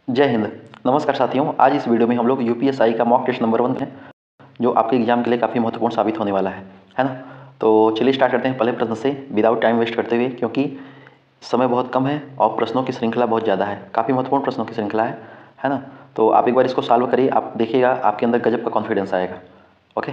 जय हिंद। नमस्कार साथियों, आज इस वीडियो में हम लोग यूपीएसआई का मॉक टेस्ट नंबर 1 है जो आपके एग्जाम के लिए काफ़ी महत्वपूर्ण साबित होने वाला है ना। तो चलिए स्टार्ट करते हैं पहले प्रश्न से विदाउट टाइम वेस्ट करते हुए, क्योंकि समय बहुत कम है और प्रश्नों की श्रृंखला बहुत ज़्यादा है, काफ़ी महत्वपूर्ण प्रश्नों की श्रृंखला है ना। तो आप एक बार इसको सॉल्व करिए, आप देखिएगा आपके अंदर गजब का कॉन्फिडेंस आएगा। ओके,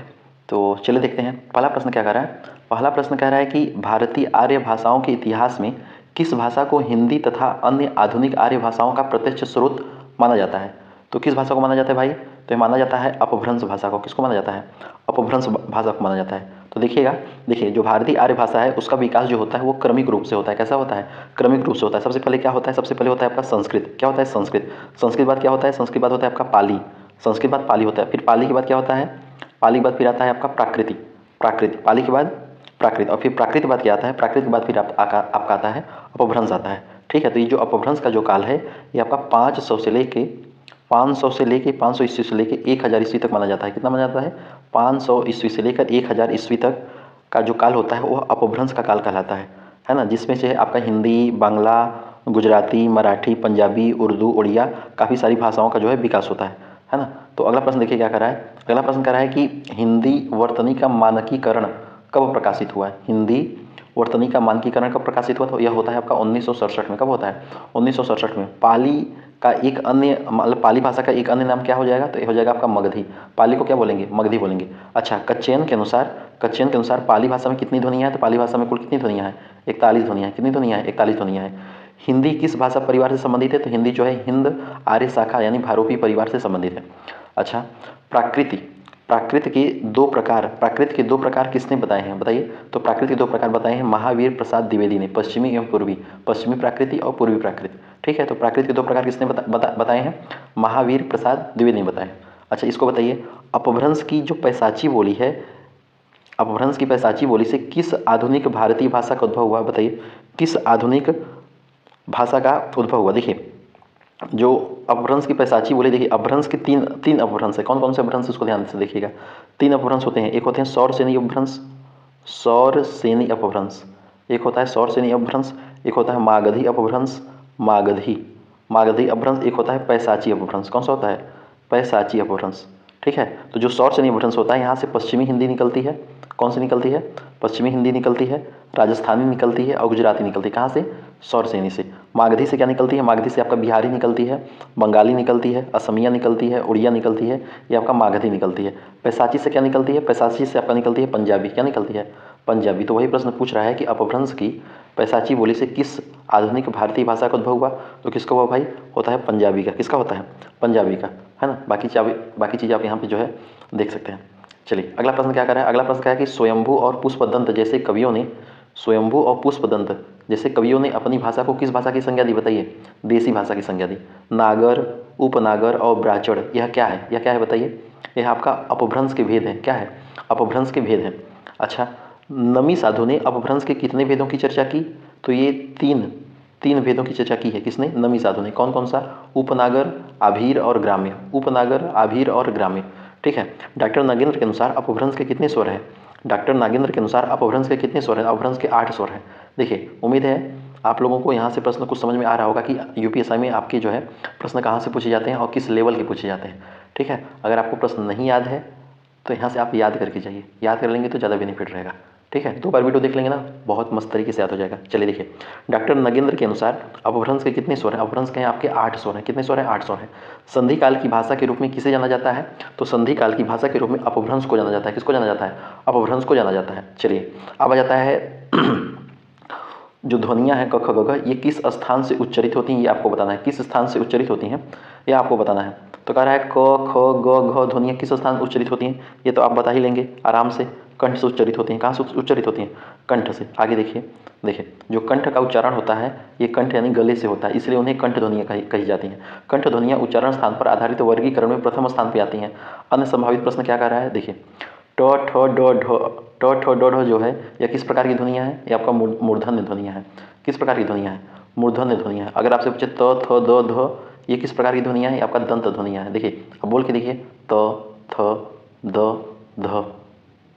तो चलिए देखते हैं पहला प्रश्न क्या कह रहा है। पहला प्रश्न कह रहा है कि भारतीय आर्य भाषाओं के इतिहास में किस भाषा को हिंदी तथा अन्य आधुनिक आर्य भाषाओं का प्रत्यक्ष स्रोत माना जाता है। तो किस भाषा को माना जाता है भाई? तो ये माना जाता है अपभ्रंश भाषा को। किसको माना जाता है? अपभ्रंश भाषा को माना जाता है। तो देखिएगा, देखिए जो भारतीय आर्य भाषा है उसका विकास जो होता है वो क्रमिक रूप से होता है। कैसा होता है? क्रमिक रूप से होता है। सबसे पहले क्या होता है? सबसे पहले होता है आपका संस्कृत। क्या होता है? संस्कृत। संस्कृत बाद क्या होता है? संस्कृत बाद होता है आपका पाली। संस्कृत बाद पाली होता है। फिर पाली के बाद क्या होता है? पाली के बाद फिर आता है आपका प्राकृत। प्राकृत पाली के बाद प्राकृत, और फिर प्राकृत के बाद क्या आता है? प्राकृत के बाद फिर आपका आता है अपभ्रंश आता है। ठीक है, तो ये जो अपभ्रंश का जो काल है ये आपका 500 से लेके 500 ईस्वी से लेके 1000 ईस्वी तक माना जाता है। कितना माना जाता है? 500 ईस्वी से लेकर 1000 ईस्वी तक का जो काल होता है वो अपभ्रंश का काल कहलाता है ना। जिसमें से आपका हिंदी, बांग्ला, गुजराती, मराठी, पंजाबी, उर्दू, उड़िया, काफ़ी सारी भाषाओं का जो है विकास होता है ना। तो अगला प्रश्न देखिए क्या कर रहा है। अगला प्रश्न कर रहा है कि हिंदी वर्तनी का मानकीकरण कब प्रकाशित हुआ है? हिंदी वर्तनी का मानकीकरण कब प्रकाशित हुआ? तो यह होता है आपका 1967 में। कब होता है? 1967 में। पाली का एक अन्य मतलब पाली भाषा का एक अन्य नाम क्या हो जाएगा? तो ये हो जाएगा आपका मगधी। पाली को क्या बोलेंगे? मगधी बोलेंगे। अच्छा, कच्चयन के अनुसार पाली भाषा में कितनी ध्वनियाँ हैं? तो पाली भाषा में कुल कितनी ध्वनियाँ हैं? 41 ध्वनियाँ। कितनी ध्वनियाँ हैं? 41 ध्वनियाँ हैं। हिंदी किस भाषा परिवार से संबंधित है? तो हिंदी जो है हिंद आर्य शाखा यानी भारोपी परिवार से संबंधित है। अच्छा, प्राकृति प्राकृत के दो प्रकार किसने बताए हैं? बताइए। तो प्राकृत के दो प्रकार बताए हैं महावीर प्रसाद द्विवेदी ने, पश्चिमी एवं पूर्वी, पश्चिमी प्राकृति और पूर्वी प्राकृत। ठीक है, तो प्राकृत के दो प्रकार किसने बताए हैं? महावीर प्रसाद द्विवेदी ने बताए हैं। अच्छा, इसको बताइए, अपभ्रंश की जो पैसाची बोली है, अपभ्रंश की पैसाची बोली से किस आधुनिक भारतीय भाषा का उद्भव हुआ? बताइए, किस आधुनिक भाषा का उद्भव हुआ? देखिए, जो अपभ्रंश की पैसाची बोली, देखिए अपभ्रंश के तीन अपभ्रंश है। कौन कौन से अपभ्रंश? उसको ध्यान से देखिएगा। 3 अपभ्रंश होते हैं। एक होते हैं सौर सेनी अपभ्रंश, सौर सेनी अपभ्रंश, एक होता है सौर सेनी अपभ्रंश, एक होता है मागधी अपभ्रंश, मागधी मागधी अपभ्रंश, एक होता है पैसाची अपभ्रंश। कौन सा होता है? पैसाची अपभ्रंश। ठीक है, तो जो सौर सेनी अपभ्रंश होता है यहाँ से पश्चिमी हिंदी निकलती है। कौन सी निकलती है? पश्चिमी हिंदी निकलती है, राजस्थानी निकलती है और गुजराती निकलती है। कहाँ से? सौर सेनी से। मागधी से क्या निकलती है? मागधी से आपका बिहारी निकलती है, बंगाली निकलती है, असमिया निकलती है, उड़िया निकलती है, ये आपका मागधी निकलती है। पैसाची से क्या निकलती है? पैसाची से आपका निकलती है पंजाबी। क्या निकलती है? पंजाबी। तो वही प्रश्न पूछ रहा है कि अपभ्रंश की पैसाची बोली से किस आधुनिक भारतीय भाषा का उद्भव हुआ? तो किसका हुआ भाई? होता है पंजाबी का। किसका होता है? पंजाबी का, है ना। बाकी चीज़ आप यहाँ पे जो है देख सकते हैं। चलिए अगला प्रश्न क्या कर रहा है। अगला प्रश्न क्या है कि स्वयंभू और पुष्पदंत जैसे कवियों ने अपनी भाषा को किस भाषा की संज्ञा दी? बताइए। देसी भाषा की संज्ञा दी। नागर, उपनागर और ब्राह्मण, यह क्या है? यह क्या है बताइए? यह आपका अपभ्रंश के भेद हैं। क्या है? अपभ्रंश के भेद हैं। अच्छा, नमी साधु ने अपभ्रंश के कितने भेदों की चर्चा की? तो ये तीन भेदों की चर्चा की है। किसने? नमी साधु ने। कौन कौन सा? उपनागर, आभीर और ग्राम्य। उपनागर, आभीर और ग्राम्य। ठीक है। डॉक्टर नागेंद्र के अनुसार अपभ्रंश के कितने स्वर हैं? डॉक्टर नागेंद्र के अनुसार अपभ्रंश के कितने स्वर हैं? अपभ्रंश के 8 स्वर हैं। देखिए, उम्मीद है आप लोगों को यहाँ से प्रश्न कुछ समझ में आ रहा होगा कि यूपीएसआई में आपके जो है प्रश्न कहाँ से पूछे जाते हैं और किस लेवल के पूछे जाते हैं। ठीक है, अगर आपको प्रश्न नहीं याद है तो यहाँ से आप याद करके जाइए। याद कर लेंगे तो ज़्यादा बेनिफिट रहेगा। ठीक है, 2 बार वीडियो देख लेंगे ना, बहुत मस्त तरीके से याद हो जाएगा। चलिए देखिए, डॉक्टर नगेंद्र के अनुसार अपभ्रंश के कितने स्वर हैं? अपभ्रंश के हैं आपके 8 स्वर हैं। कितने स्वर हैं? 8 स्वर हैं। संधि काल की भाषा के रूप में किसे जाना जाता है? तो संधि काल की भाषा के रूप में अपभ्रंश को जाना जाता है। किसको जाना जाता है? अपभ्रंश को जाना जाता है। चलिए अब आ जाता है जो ध्वनियाँ हैं क ख ग घ, ये किस स्थान से उच्चरित होती हैं? ये आपको बताना है। किस स्थान से उच्चरित होती हैं ये आपको बताना है। तो कह रहा है क ख ग घ ध्वनियाँ किस स्थान से उच्चरित होती हैं? ये तो आप बता ही लेंगे आराम से। कंठ से उच्चरित होती हैं। कहाँ से उच्चरित होती हैं? कंठ से। आगे देखिए जो कंठ का उच्चारण होता है ये कंठ यानी गले से होता है, इसलिए उन्हें कंठ ध्वनियाँ कही जाती हैं। कंठ ध्वनियाँ उच्चारण स्थान पर आधारित वर्गीकरण में प्रथम स्थान पर आती हैं। अन्य संभावित प्रश्न क्या कह रहा है? देखिए, ट ठ ड ढ, ट ठ ड ढ जो है यह किस प्रकार की ध्वनियाँ हैं? ये आपका मूर्धन्य ध्वनियाँ हैं। किस प्रकार की ध्वनियाँ हैं? मूर्धन्य ध्वनियाँ हैं। अगर आपसे पूछे त थ द ध, ये किस प्रकार की ध्वनियाँ हैं? ये आपका दंत ध्वनियाँ हैं। देखिए अब बोल के देखिए, त थ द ध,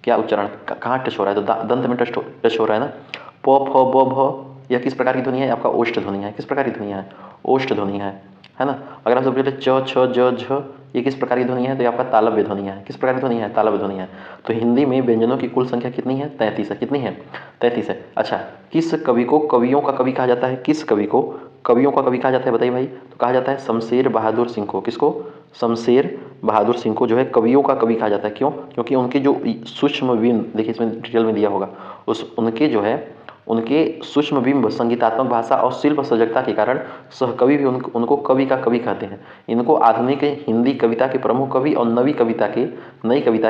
क्या उच्चारण कहाँ टच हो रहा है? तो दंत में टच हो रहा है ना। प फ ब भ, यह किस प्रकार की ध्वनि है? आपका ओष्ठ ध्वनि है। किस प्रकार की ध्वनि है? ओष्ठ ध्वनि है है ना। अगर आप सबसे पहले च छ ज झ ये किस प्रकार की ध्वनि है, तो ये आपका तालव्य ध्वनि है। किस प्रकार की ध्वनि है, तालव्य ध्वनि है। तो हिंदी में व्यंजनों की कुल संख्या कितनी है, 33 है। कितनी है, 33 है। अच्छा, किस कवि को कवियों का कवि कहा जाता है, किस कवि को कवियों का कवि कहा जाता है, बताइए भाई। तो कहा जाता है शमशेर बहादुर सिंह को। किसको, शमशेर बहादुर सिंह को जो है कवियों का कवि कहा जाता है। क्यों, क्योंकि उनके जो सूक्ष्म बिंब, देखिए इसमें डिटेल में दिया होगा, उस उनके जो है उनके सूक्ष्म बिंब, संगीतात्मक भाषा और शिल्प सजगता के कारण सहकवि भी उनको कवि का कवि कहते हैं। इनको आधुनिक हिंदी कविता के प्रमुख कवि और नई कविता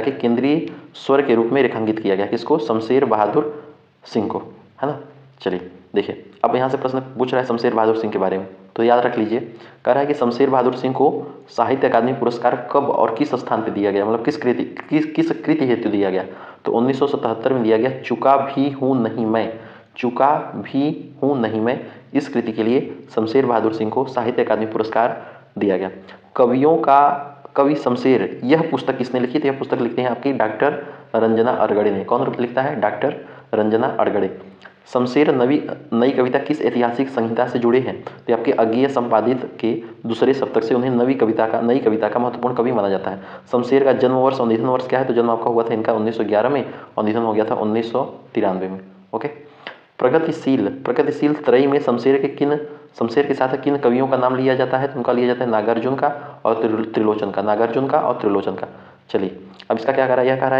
के केंद्रीय स्वर के रूप में रेखांकित किया गया। किसको, शमशेर बहादुर सिंह को, है ना। चलिए देखिए, अब यहाँ से प्रश्न पूछ रहा है शमशेर बहादुर सिंह के बारे में, तो याद रख लीजिए। कह रहा है कि शमशेर बहादुर सिंह को साहित्य अकादमी पुरस्कार कब और किस स्थान पर दिया गया, मतलब किस कृति हेतु दिया गया। तो 1977 में दिया गया। चुका भी हूँ नहीं मैं, चुका भी हूँ नहीं मैं, इस कृति के लिए शमशेर बहादुर सिंह को साहित्य अकादमी पुरस्कार दिया गया। कवियों का कवि शमशेर, यह पुस्तक किसने लिखी, तो यह पुस्तक लिखते हैं आपकी डॉक्टर रंजना अरगड़े ने। कौन लिखता है, डॉक्टर रंजना अरगड़े। शमशेर नई कविता किस ऐतिहासिक संहिता से जुड़े हैं, तो आपके अज्ञेय संपादित के दूसरे सप्तक से उन्हें नई कविता का महत्वपूर्ण कवि माना जाता है। शमशेर का जन्म वर्ष और निधन वर्ष क्या है, तो जन्म आपका हुआ था इनका 1911 में और निधन हो गया था 1993 में। ओके। प्रगतिशील त्रयी में शमशेर के साथ किन कवियों का नाम लिया जाता है, तो उनका लिया जाता है नागार्जुन का और त्रिलोचन का। चलिए अब इसका क्या कह रहा है, यह कह रहा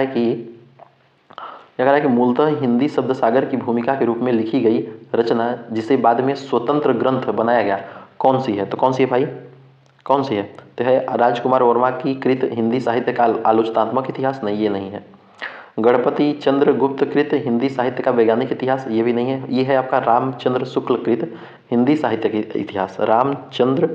है कि मूलतः हिंदी शब्द सागर की भूमिका के रूप में लिखी गई रचना जिसे बाद में स्वतंत्र ग्रंथ बनाया गया, कौन सी है, तो कौन सी है भाई, कौन सी है, तो है राजकुमार वर्मा की कृत हिंदी साहित्य का आलोचनात्मक इतिहास। नहीं, ये नहीं है। गणपति चंद्र गुप्त कृत हिंदी साहित्य का वैज्ञानिक इतिहास, ये भी नहीं है। ये है आपका रामचंद्र शुक्ल कृत हिंदी साहित्य का इतिहास। रामचंद्र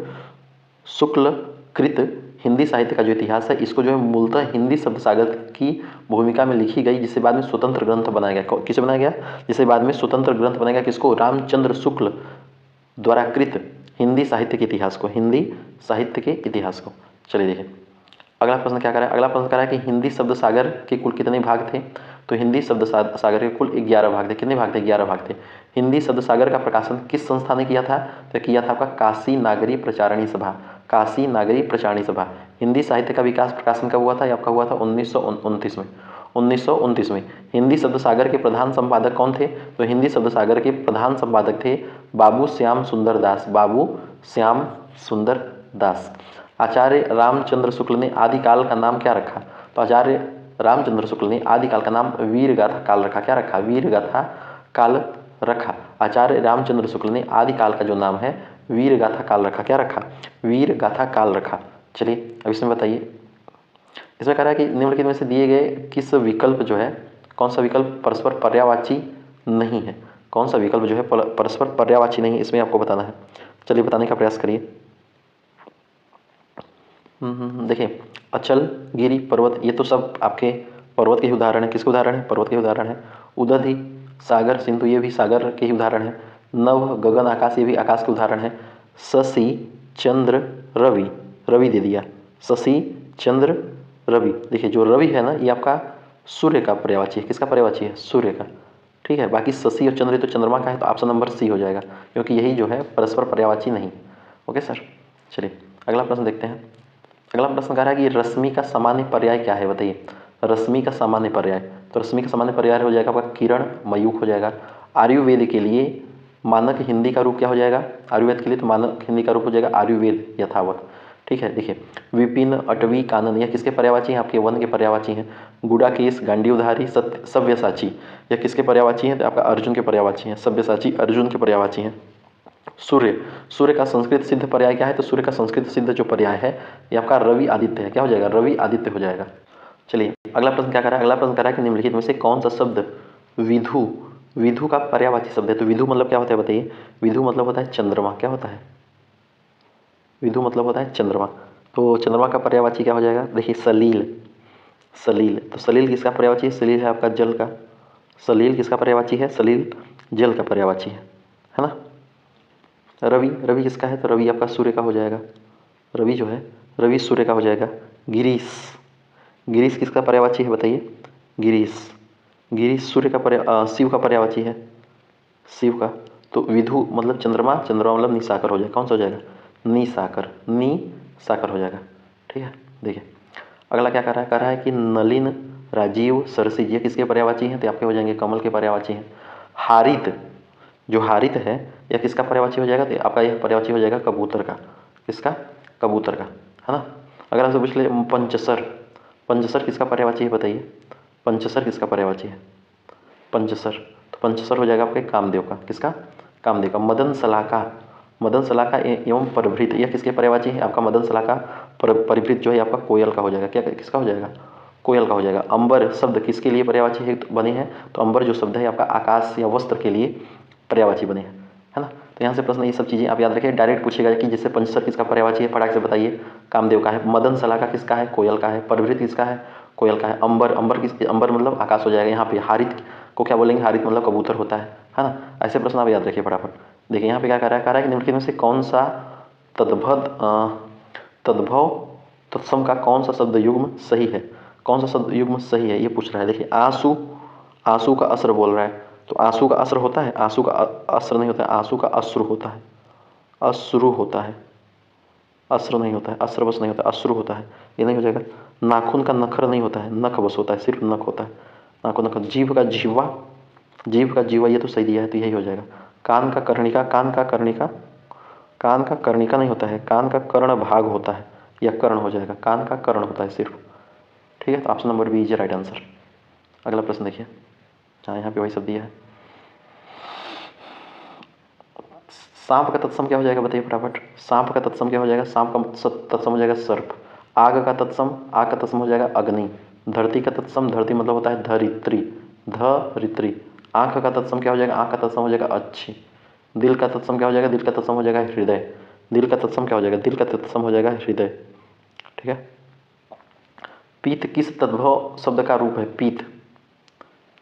शुक्ल कृत हिंदी साहित्य का जो इतिहास है, इसको जो है मूलतः हिंदी शब्द सागर की भूमिका में लिखी गई, जिसे बाद में स्वतंत्र ग्रंथ बनाया गया। किसे बनाया गया, जिसे बाद में स्वतंत्र ग्रंथ बनाया गया, किसको, रामचंद्र शुक्ल द्वारा कृत हिंदी साहित्य के इतिहास को, हिंदी साहित्य के इतिहास को। चलिए देखिए अगला प्रश्न क्या करा है। अगला प्रश्न करा है कि हिंदी शब्द सागर के कुल कितने भाग थे, तो हिंदी शब्द सागर के कुल 11 भाग थे। कितने भाग थे, 11 भाग थे। हिंदी शब्द सागर का प्रकाशन किस संस्था ने किया था, तो किया था आपका काशी नागरी प्रचारणी सभा। काशी नागरी प्रचारणी सभा। हिंदी साहित्य का विकास प्रकाशन कब हुआ था, आपका हुआ था 1929 में। 1929 में। हिंदी शब्द सागर के प्रधान संपादक कौन थे, तो हिंदी शब्द सागर के प्रधान संपादक थे बाबू श्याम सुंदर दास। बाबू श्याम सुंदर दास। आचार्य रामचंद्र शुक्ल ने आदिकाल का नाम क्या रखा, तो आचार्य रामचंद्र शुक्ल ने आदिकाल का नाम वीरगाथा काल रखा। क्या रखा, वीरगाथा काल रखा। आचार्य रामचंद्र शुक्ल ने आदिकाल का जो नाम है वीरगाथा काल रखा। क्या रखा, वीरगाथा काल रखा। चलिए अब इसमें बताइए, इसमें कह रहा है कि निम्नलिखित में से दिए गए किस विकल्प जो है, कौन सा विकल्प परस्पर पर्यायवाची नहीं है, कौन सा विकल्प जो है परस्पर पर्यायवाची नहीं है, इसमें आपको बताना है। चलिए बताने का प्रयास करिए। देखिए अचल, गिरी, पर्वत, ये तो सब आपके पर्वत के ही उदाहरण है। किसके उदाहरण है, पर्वत के उदाहरण है। उदधि, सागर, सिंधु, ये भी सागर के ही उदाहरण है। नभ, गगन, आकाश, ये भी आकाश के उदाहरण है। शशि, चंद्र, रवि, रवि दे दिया। शशि, चंद्र, रवि। देखिए जो रवि है ना, ये आपका सूर्य का पर्यायवाची है। किसका पर्यायवाची है, सूर्य का। ठीक है, बाकी शशि और चंद्र तो चंद्रमा का है, तो ऑप्शन नंबर सी हो जाएगा, क्योंकि यही जो है परस्पर पर्यायवाची नहीं। Okay sir. चलिए अगला प्रश्न देखते हैं। अगला प्रश्न कह रहा है कि रश्मि का सामान्य पर्याय क्या है, बताइए। रश्मि का सामान्य पर्याय, तो रश्मि का सामान्य पर्याय हो जाएगा आपका किरण, मयूख हो जाएगा। आयुर्वेद के लिए मानक हिंदी का रूप क्या हो जाएगा, आयुर्वेद के लिए तो मानक हिंदी का रूप हो जाएगा आयुर्वेद यथावत। ठीक है, देखिए विपिन, अटवी, कानन, यह किसके पर्यायवाची हैं, आपके वन के पर्यायवाची हैं। गुड़ाकेश, गांडीवधारी, सव्यसाची, यह किसके पर्यायवाची हैं, तो आपका अर्जुन के पर्यायवाची हैं। सव्यसाची अर्जुन के पर्यायवाची हैं। सूर्य का संस्कृत सिद्ध पर्याय क्या है, तो सूर्य का संस्कृत सिद्ध जो पर्याय है ये आपका रवि आदित्य है। क्या हो जाएगा, रवि आदित्य हो जाएगा। चलिए अगला प्रश्न क्या कर रहा है। अगला प्रश्न कर रहा है कि निम्नलिखित में से कौन सा शब्द विधु, विधु का पर्यायवाची शब्द है। तो विधु मतलब क्या होता है बताइए। विधु मतलब होता है चंद्रमा। क्या होता है, विधु मतलब होता है चंद्रमा। तो चंद्रमा का पर्यायवाची क्या हो जाएगा, देखिए सलील, सलील। तो सलील किसका पर्यायवाची है, सलील है आपका जल का। सलील किसका पर्यायवाची है, सलील जल का पर्यायवाची है ना। रवि, रवि किसका है, तो रवि आपका सूर्य का हो जाएगा। रवि जो है, रवि सूर्य का हो जाएगा। गिरीश, गिरीश किसका पर्यायवाची है बताइए। गिरीश, गिरीश सूर्य का शिव का पर्यायवाची है, शिव का। तो विधु मतलब चंद्रमा, चंद्रमा मतलब निशाकर हो जाएगा। कौन सा हो जाएगा, नी साकर, नी साकर हो जाएगा। ठीक है, देखिए अगला क्या कर रहा है, कह रहा है कि नलिन, राजीव, सरसिज ये किसके पर्यायवाची हैं, तो आपके हो जाएंगे कमल के पर्यायवाची हैं। हारित, जो हारित है यह किसका पर्यायवाची हो जाएगा, तो आपका यह पर्यायवाची हो जाएगा कबूतर का। किसका, कबूतर का, है ना। अगर आपसे पूछ ले पंचसर, पंचसर किसका पर्यायवाची है बताइए, पंचसर किसका पर्यायवाची है, पंचसर, तो पंचसर हो जाएगा आपके कामदेव का। किसका, कामदेव का। मदन सलाका, मदन सलाका एवं परिभृत यह किसके पर्यायवाची है, आपका मदन सलाका परिभृत जो है आपका कोयल का हो जाएगा। क्या, किसका हो जाएगा, कोयल का हो जाएगा। अंबर शब्द किसके लिए पर्यायवाची है बने हैं, तो अंबर जो शब्द है आपका आकाश या वस्त्र के लिए पर्यायवाची बने हैं, है ना। तो यहाँ से प्रश्न ये सब चीज़ें आप याद रखिए, डायरेक्ट पूछेगा कि जैसे पंचसर किसका पर्यायवाची है, फटाक से बताइए, कामदेव का है। मदन सलाका किसका है, कोयल का है। परिभृत किसका है, कोयल का है। अंबर, अंबर किस, अंबर मतलब आकाश हो जाएगा। यहाँ पे हारित को क्या बोलेंगे, हारित मतलब कबूतर होता है ना। ऐसे प्रश्न आप याद रखिए फटाफट। देखिए यहाँ पे क्या कह रहा है कि निम्नलिखित में से कौन सा तद्भव तत्सम का कौन सा शब्द युग्म सही है, कौन सा शब्द युग्म सही है ये पूछ रहा है। देखिए आंसू, आंसू का असर बोल रहा है, तो आंसू का असर होता है, आंसू का असर नहीं होता है, आंसू का अश्रु होता है, अश्रु होता है, अश्रु नहीं होता है, अश्रु बस नहीं होता, अश्रु होता है, ये नहीं हो जाएगा। नाखून का नखर नहीं होता है, नख बस होता है, सिर्फ नख होता है, नाखून नखर। जीभ का जीवा, जीभ का जीवा ये तो सही दिया है, तो यही हो जाएगा। कान का कर्णिका, कान का कर्णिका, कान का कर्णिका नहीं होता है, कान का कर्ण भाग होता है, यह कर्ण हो जाएगा, कान का कर्ण होता है सिर्फ। ठीक है, तो option number B is right answer. अगला प्रश्न देखिए, हाँ यहाँ पे वही सब दिया है। सांप का तत्सम क्या हो जाएगा बताइए फटाफट, सांप का तत्सम क्या हो जाएगा, सांप का तत्सम हो जाएगा सर्प। आग का तत्सम, आग का तत्सम हो जाएगा अग्नि। धरती का तत्सम, धरती मतलब होता है धरित्री, धरित्री। आँख का तत्सम क्या हो जाएगा, आँख का तत्सम हो जाएगा अच्छी। दिल का तत्सम क्या हो जाएगा, दिल का तत्सम हो जाएगा हृदय। दिल का तत्सम क्या हो जाएगा, दिल का तत्सम हो जाएगा हृदय। ठीक है। पीत किस तद्भव शब्द का रूप है, पीत,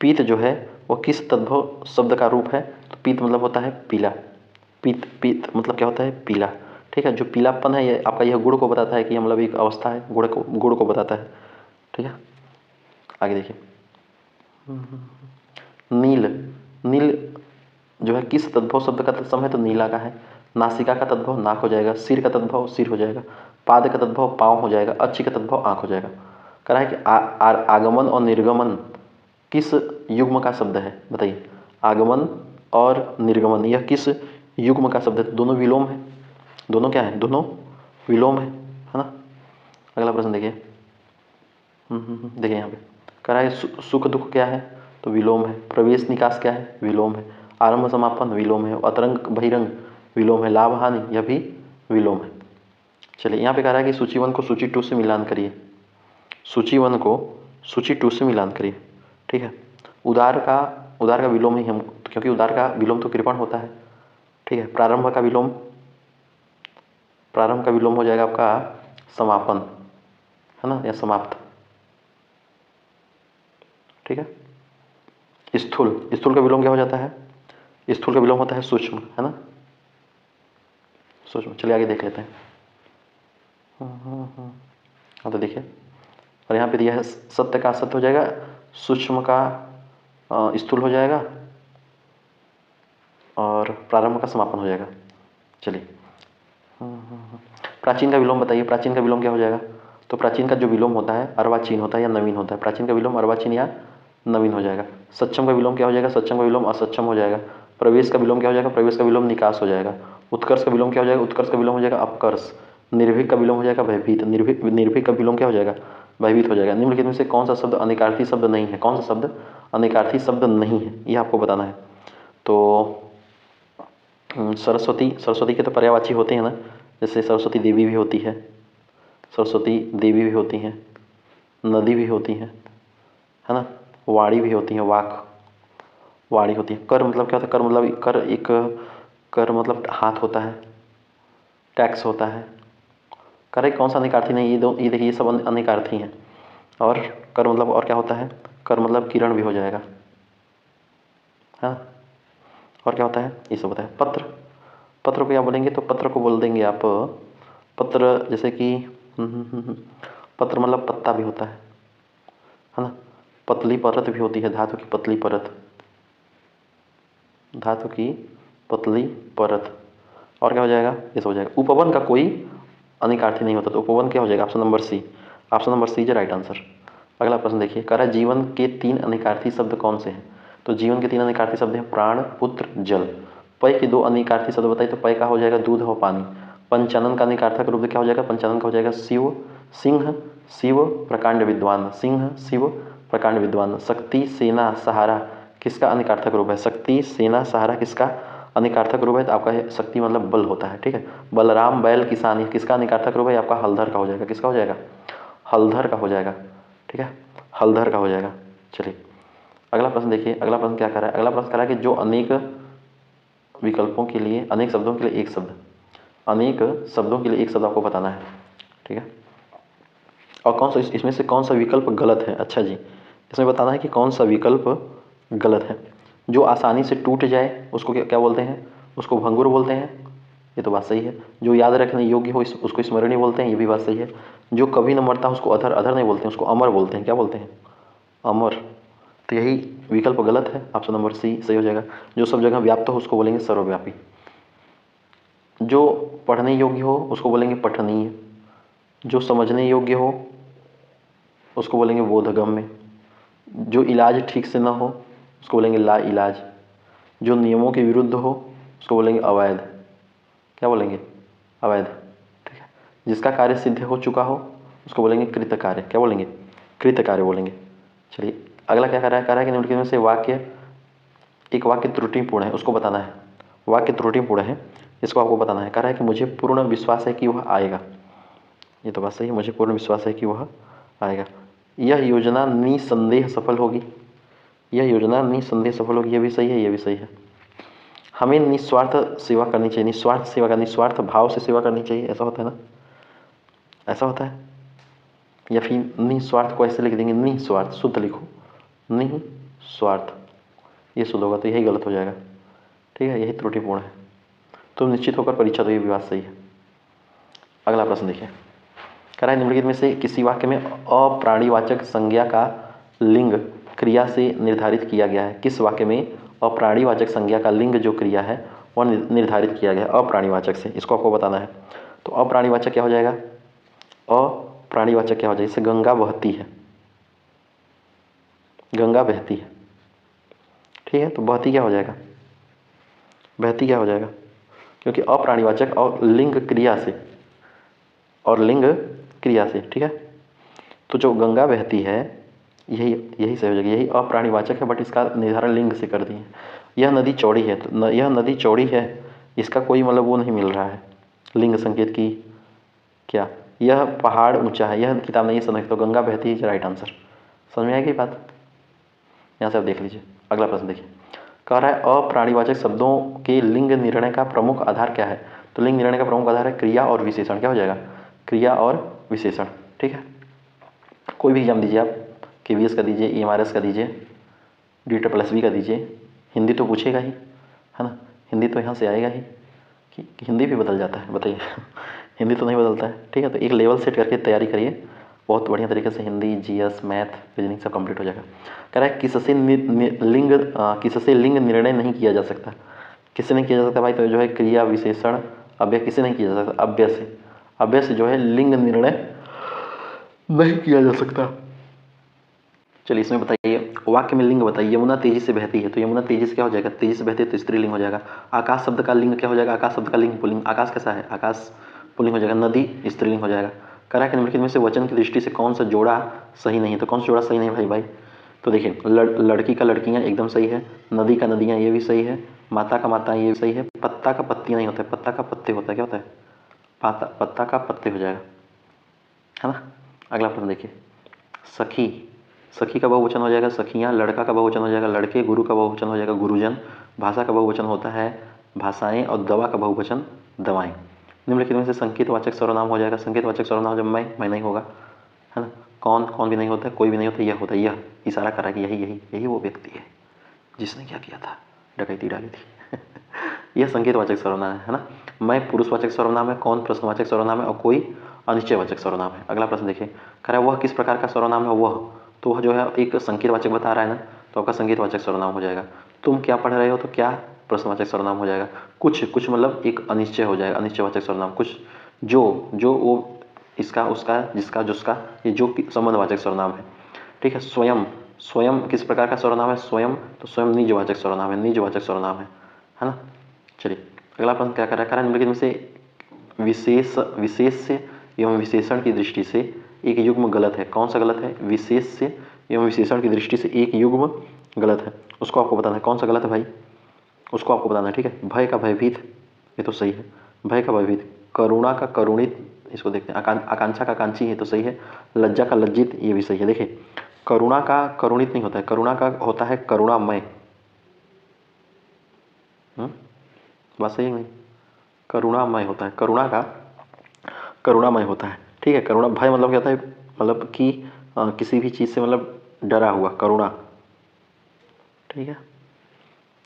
पीत जो है वो किस तद्भव शब्द का रूप है, तो पीत मतलब होता है पीला, पीत, पीत मतलब क्या होता है पीला। ठीक है, जो पीलापन है ये आपका, यह गुड़ को बताता है कि मतलब एक अवस्था है, गुड़ को बताता है। ठीक है, आगे देखिए। नील, नील जो है किस तद्भव शब्द का तत्सम है, तो नीला का है। नासिका का तद्भव नाक हो जाएगा, सिर का तद्भव सिर हो जाएगा, पाद का तद्भव पाँव हो जाएगा, अच्छी का तद्भव आँख हो जाएगा। कह रहा है कि आगमन और निर्गमन किस युग्म का शब्द है बताइए, आगमन और निर्गमन यह किस युग्म का शब्द है, तो दोनों विलोम है, दोनों क्या है, दोनों विलोम है ना। अगला प्रश्न देखिए, देखिए यहाँ पे कह रहा है सुख दुख क्या है, तो विलोम है। प्रवेश निकास क्या है, विलोम है। आरंभ समापन विलोम है। अतरंग बहिरंग विलोम है। लाभ हानि यह भी विलोम है। चलिए यहाँ पे कह रहा है कि सूची 1 को सूची 2 से मिलान करिए, सूची 1 को सूची 2 से मिलान करिए। ठीक है, उदार का विलोम ही हम, क्योंकि उदार का विलोम तो कृपण होता है। ठीक है, प्रारंभ का विलोम, प्रारंभ का विलोम हो जाएगा आपका समापन, है ना, या समाप्त। ठीक है, स्थूल, स्थूल का विलोम क्या हो जाता है, स्थूल का विलोम होता है सूक्ष्म, है ना, सूक्ष्म। चलिए आगे देख लेते हैं। हाँ तो देखिए, और यहाँ पे दिया है सत्य का असत्य हो जाएगा, सूक्ष्म का स्थूल हो जाएगा, और प्रारंभ का समापन हो जाएगा। चलिए, प्राचीन का विलोम बताइए, प्राचीन का विलोम क्या हो जाएगा, तो प्राचीन का जो विलोम होता है अर्वाचीन होता है या नवीन होता है, प्राचीन का विलोम अर्वाचीन या नवीन हो जाएगा। सक्षम का विलोम क्या हो जाएगा, सक्षम का विलोम असक्षम हो जाएगा। प्रवेश का विलोम क्या हो जाएगा, प्रवेश का विलोम निकास हो जाएगा। उत्कर्ष का विलोम क्या हो जाएगा, उत्कर्ष का विलोम हो जाएगा अपकर्ष। निर्भीक का विलोम हो जाएगा भयभीत, निर्भीक का विलोम क्या हो जाएगा, भयभीत हो जाएगा। निम्नलिखित में से कौन सा शब्द अनिकार्थी शब्द नहीं है, कौन सा शब्द अनिकार्थी शब्द नहीं है, ये आपको बताना है। तो सरस्वती, सरस्वती के तो पर्यायवाची होते हैं ना, जैसे सरस्वती देवी भी होती है, सरस्वती देवी भी होती हैं, नदी भी होती है ना, वाणी भी होती है, वाक, वाणी होती है। कर मतलब क्या होता है, कर मतलब कर एक, कर मतलब हाथ होता है, टैक्स होता है। कर एक कौन सा अनिकार्थी नहीं, ये देखिए ये सब अनिकार्थी हैं। और कर मतलब और क्या होता है, कर मतलब किरण भी हो जाएगा, हाँ। और क्या होता है, ये सब होता है। पत्र, पत्र को क्या बोलेंगे, तो पत्र को बोल देंगे आप पत्र, जैसे कि पत्र मतलब पत्ता भी होता है ना। पतली परत भी होती है, धातु की पतली परत, धातु की पतली परत। और क्या हो जाएगा, ये सब हो जाएगा। उपवन का कोई अनिकार्थी नहीं होता, तो उपवन क्या हो जाएगा, option number C. Option number C is right answer. अगला प्रश्न देखिए, कह रहा है जीवन के 3 अनिकार्थी शब्द कौन से हैं। तो जीवन के 3 अनिकार्थी शब्द हैं प्राण, पुत्र, जल। पय के 2 अनिकार्थी शब्द बताइए, तो पय का हो जाएगा दूध और पानी। पंचानन का अनिकार्थक रूप क्या हो जाएगा, पंचानन का हो जाएगा शिव, सिंह, शिव, प्रकांड विद्वान, सिंह, शिव, प्रकांड विद्वान। शक्ति, सेना, सहारा किसका अनिकार्थक रूप है, शक्ति, सेना, सहारा किसका अनिकार्थक रूप है, तो आपका शक्ति मतलब बल होता है, ठीक है। बलराम, बैल, किसान, ये किसका अनिकार्थक रूप है, आपका हलधर का हो जाएगा, किसका हो जाएगा, हलधर का हो जाएगा, ठीक है, हलधर का हो जाएगा। चलिए अगला प्रश्न देखिए, अगला प्रश्न क्या कर रहा है, अगला प्रश्न कर रहा है कि जो अनेक विकल्पों के लिए, अनेक शब्दों के लिए एक शब्द, अनेक शब्दों के लिए एक शब्द आपको बताना है, ठीक है। और कौन सा इसमें से कौन सा विकल्प गलत है। अच्छा जी, इसमें बताना है कि कौन सा विकल्प गलत है। जो आसानी से टूट जाए उसको क्या क्या बोलते हैं, उसको भंगुर बोलते हैं, ये तो बात सही है। जो याद रखने योग्य हो उसको स्मरणीय बोलते हैं, ये भी बात सही है। जो कभी न मरता उसको अधर, अधर नहीं बोलते हैं, उसको अमर बोलते हैं, क्या बोलते हैं, अमर। तो यही विकल्प गलत है, ऑप्शन नंबर सी सही हो जाएगा। जो सब जगह व्याप्त हो उसको बोलेंगे सर्वव्यापी। जो पढ़ने योग्य हो उसको बोलेंगे पठनीय। जो समझने योग्य हो उसको बोलेंगे बोधगम्य। जो इलाज ठीक से ना हो उसको बोलेंगे ला इलाज। जो नियमों के विरुद्ध हो उसको बोलेंगे अवैध, क्या बोलेंगे, अवैध, ठीक है। जिसका कार्य सिद्ध हो चुका हो उसको बोलेंगे कृत कार्य, क्या बोलेंगे, कृत कार्य बोलेंगे। चलिए अगला क्या कह रहा है कि निम्नलिखित में से वाक्य, एक वाक्य त्रुटिपूर्ण है उसको बताना है। वाक्य त्रुटिपूर्ण है, इसको आपको बताना है। कह रहा है कि मुझे पूर्ण विश्वास है कि वह आएगा, ये तो बात सही है, मुझे पूर्ण विश्वास है कि वह आएगा। यह योजना निसंदेह सफल होगी, यह योजना निसंदेह सफल होगी, ये भी सही है, ये भी सही है। हमें निस्वार्थ सेवा करनी चाहिए, निस्वार्थ सेवा का, निस्वार्थ भाव से सेवा करनी चाहिए, ऐसा होता है ना, ऐसा होता है। या फिर निस्वार्थ को ऐसे लिख देंगे, निस्वार्थ, शुद्ध लिखो, निस्वार्थ, ये शुद्ध होगा, तो यही गलत हो जाएगा, ठीक है, यही त्रुटिपूर्ण है। तो निश्चित होकर परीक्षा, तो ये भी बात सही है। अगला प्रश्न देखिए, कह रहा है निम्नलिखित में से किसी वाक्य में अप्राणीवाचक संज्ञा का लिंग क्रिया से निर्धारित किया गया है। किस वाक्य में अप्राणीवाचक संज्ञा का लिंग जो क्रिया है वह निर्धारित किया गया है अप्राणीवाचक से, इसको आपको बताना है। तो अप्राणीवाचक क्या हो जाएगा, अप्राणीवाचक क्या हो जाएगा, जैसे गंगा बहती है, गंगा बहती है, ठीक है, तो बहती क्या हो जाएगा, बहती क्या हो जाएगा, क्योंकि अप्राणीवाचक और लिंग क्रिया से, और लिंग क्रिया से, ठीक है। तो जो गंगा बहती है यही यही सही हो जाएगा, यही अप्राणीवाचक है, बट इसका निर्धारण लिंग से कर दिए। यह नदी चौड़ी है, तो यह नदी चौड़ी है, इसका कोई मतलब वो नहीं मिल रहा है लिंग संकेत की क्या। यह पहाड़ ऊंचा है, यह किताब नहीं समझ, तो गंगा बहती है राइट आंसर। समझ में आएगी बात, यहाँ से आप देख लीजिए। अगला प्रश्न देखिए, कह रहा है अप्राणीवाचक शब्दों के लिंग निर्णय का प्रमुख आधार क्या है। तो लिंग निर्णय का प्रमुख आधार है क्रिया और विशेषण, क्या हो जाएगा, क्रिया और विशेषण, ठीक है। कोई भी एग्जाम दीजिए आप, KVS का दीजिए, EMRS का दीजिए, DSSB का दीजिए, हिंदी तो पूछेगा ही, है ना, हिंदी तो यहाँ से आएगा ही, कि हिंदी भी बदल जाता है, बताइए हिंदी तो नहीं बदलता है, ठीक है। तो एक लेवल सेट करके तैयारी करिए, बहुत बढ़िया तरीके से हिंदी, GS, मैथ, रीजनिंग सब कंप्लीट हो जाएगा। कह रहा है किससे लिंग निर्णय नहीं किया जा सकता, किससे नहीं किया जा सकता भाई, तो जो है क्रिया, विशेषण, अव्यय, किससे नहीं किया जा सकता, अव्यय से, अव्यय से जो है लिंग निर्णय नहीं किया जा सकता। चलिए इसमें बताइए, वाक्य में लिंग बताइए, यमुना तेजी से बहती है, तो यमुना तेजी से क्या हो जाएगा, तेजी से बहती है तो स्त्रीलिंग हो जाएगा। आकाश शब्द का लिंग क्या हो जाएगा, आकाश शब्द का लिंग पुल्लिंग, आकाश कैसा है, आकाश पुल्लिंग हो जाएगा। नदी स्त्रीलिंग हो जाएगा। करा कि निम्नलिखित में से वचन की दृष्टि से कौन सा जोड़ा सही नहीं है, तो कौन सा जोड़ा सही नहीं है भाई। तो देखिए लड़की का लड़कियाँ एकदम सही है, नदी का नदियाँ ये भी सही है, माता का माता ये भी सही है, पत्ता का पत्तियाँ नहीं होता है, पत्ता का पत्ते होता है, क्या होता है, पत्ता का पत्ते हो जाएगा, है ना। अगला प्रश्न देखिए, सखी, सखी का बहुवचन हो जाएगा सखियाँ, लड़का का बहुवचन हो जाएगा लड़के, गुरु का बहुवचन हो जाएगा गुरुजन, भाषा का बहुवचन होता है भाषाएं, और दवा का बहुवचन दवाएं। निम्नलिखित में से संकेतवाचक सर्वनाम हो जाएगा, संकेतवाचक सर्वनाम जब मैं नहीं होगा, है ना, कौन, कौन भी नहीं होता है, कोई भी नहीं होता, यह होता है, यह इशारा कर रहा है कि यही यही यही वो व्यक्ति है जिसने क्या किया था, डकैती डाली थी यह संकेतवाचक सर्वनाम है ना। मैं पुरुषवाचक सर्वनाम है, कौन प्रश्नवाचक सर्वनाम है, और कोई अनिश्चयवाचक सर्वनाम है। अगला प्रश्न देखिए, कह रहा है वह किस प्रकार का सर्वनाम है, वह, तो वह जो है एक संकेतवाचक बता रहा है ना, तो आपका संकेतवाचक सर्वनाम हो जाएगा। तुम क्या पढ़ रहे हो, तो क्या प्रश्नवाचक सर्वनाम हो जाएगा। कुछ कुछ मतलब एक अनिश्चय हो जाएगा, अनिश्चयवाचक सर्वनाम। कुछ जो जो वो इसका उसका जिसका जिसका, ये जो संबंधवाचक सर्वनाम है। ठीक है। स्वयं, स्वयं किस प्रकार का सर्वनाम है? स्वयं, तो स्वयं निजवाचक सर्वनाम है, निजवाचक सर्वनाम है ना। चलिए अगला प्रश्न क्या कर रहा है? कारण निम्नलिखित में से विशेष्य एवं विशेषण की दृष्टि से एक युग्म गलत है। कौन सा गलत है? विशेष्य एवं विशेषण की दृष्टि से एक युग्म गलत है, उसको आपको बताना है। कौन सा गलत है भाई? उसको आपको बताना है। ठीक है। भय का भयभीत, ये तो सही है। भय का भयभीत। करुणा का करुणित, इसको देखते हैं। आकांक्षा का आकांक्षी, ये तो सही है। लज्जा का लज्जित, ये भी सही है। देखिए करुणा का करुणित नहीं होता है, करुणा का होता है करुणामय। बात सही है नहीं? करुणामय होता है, करुणा का करुणामय होता है। ठीक है। करुणा, भय मतलब क्या होता है? मतलब कि किसी भी चीज़ से मतलब डरा हुआ, करुणा। ठीक है।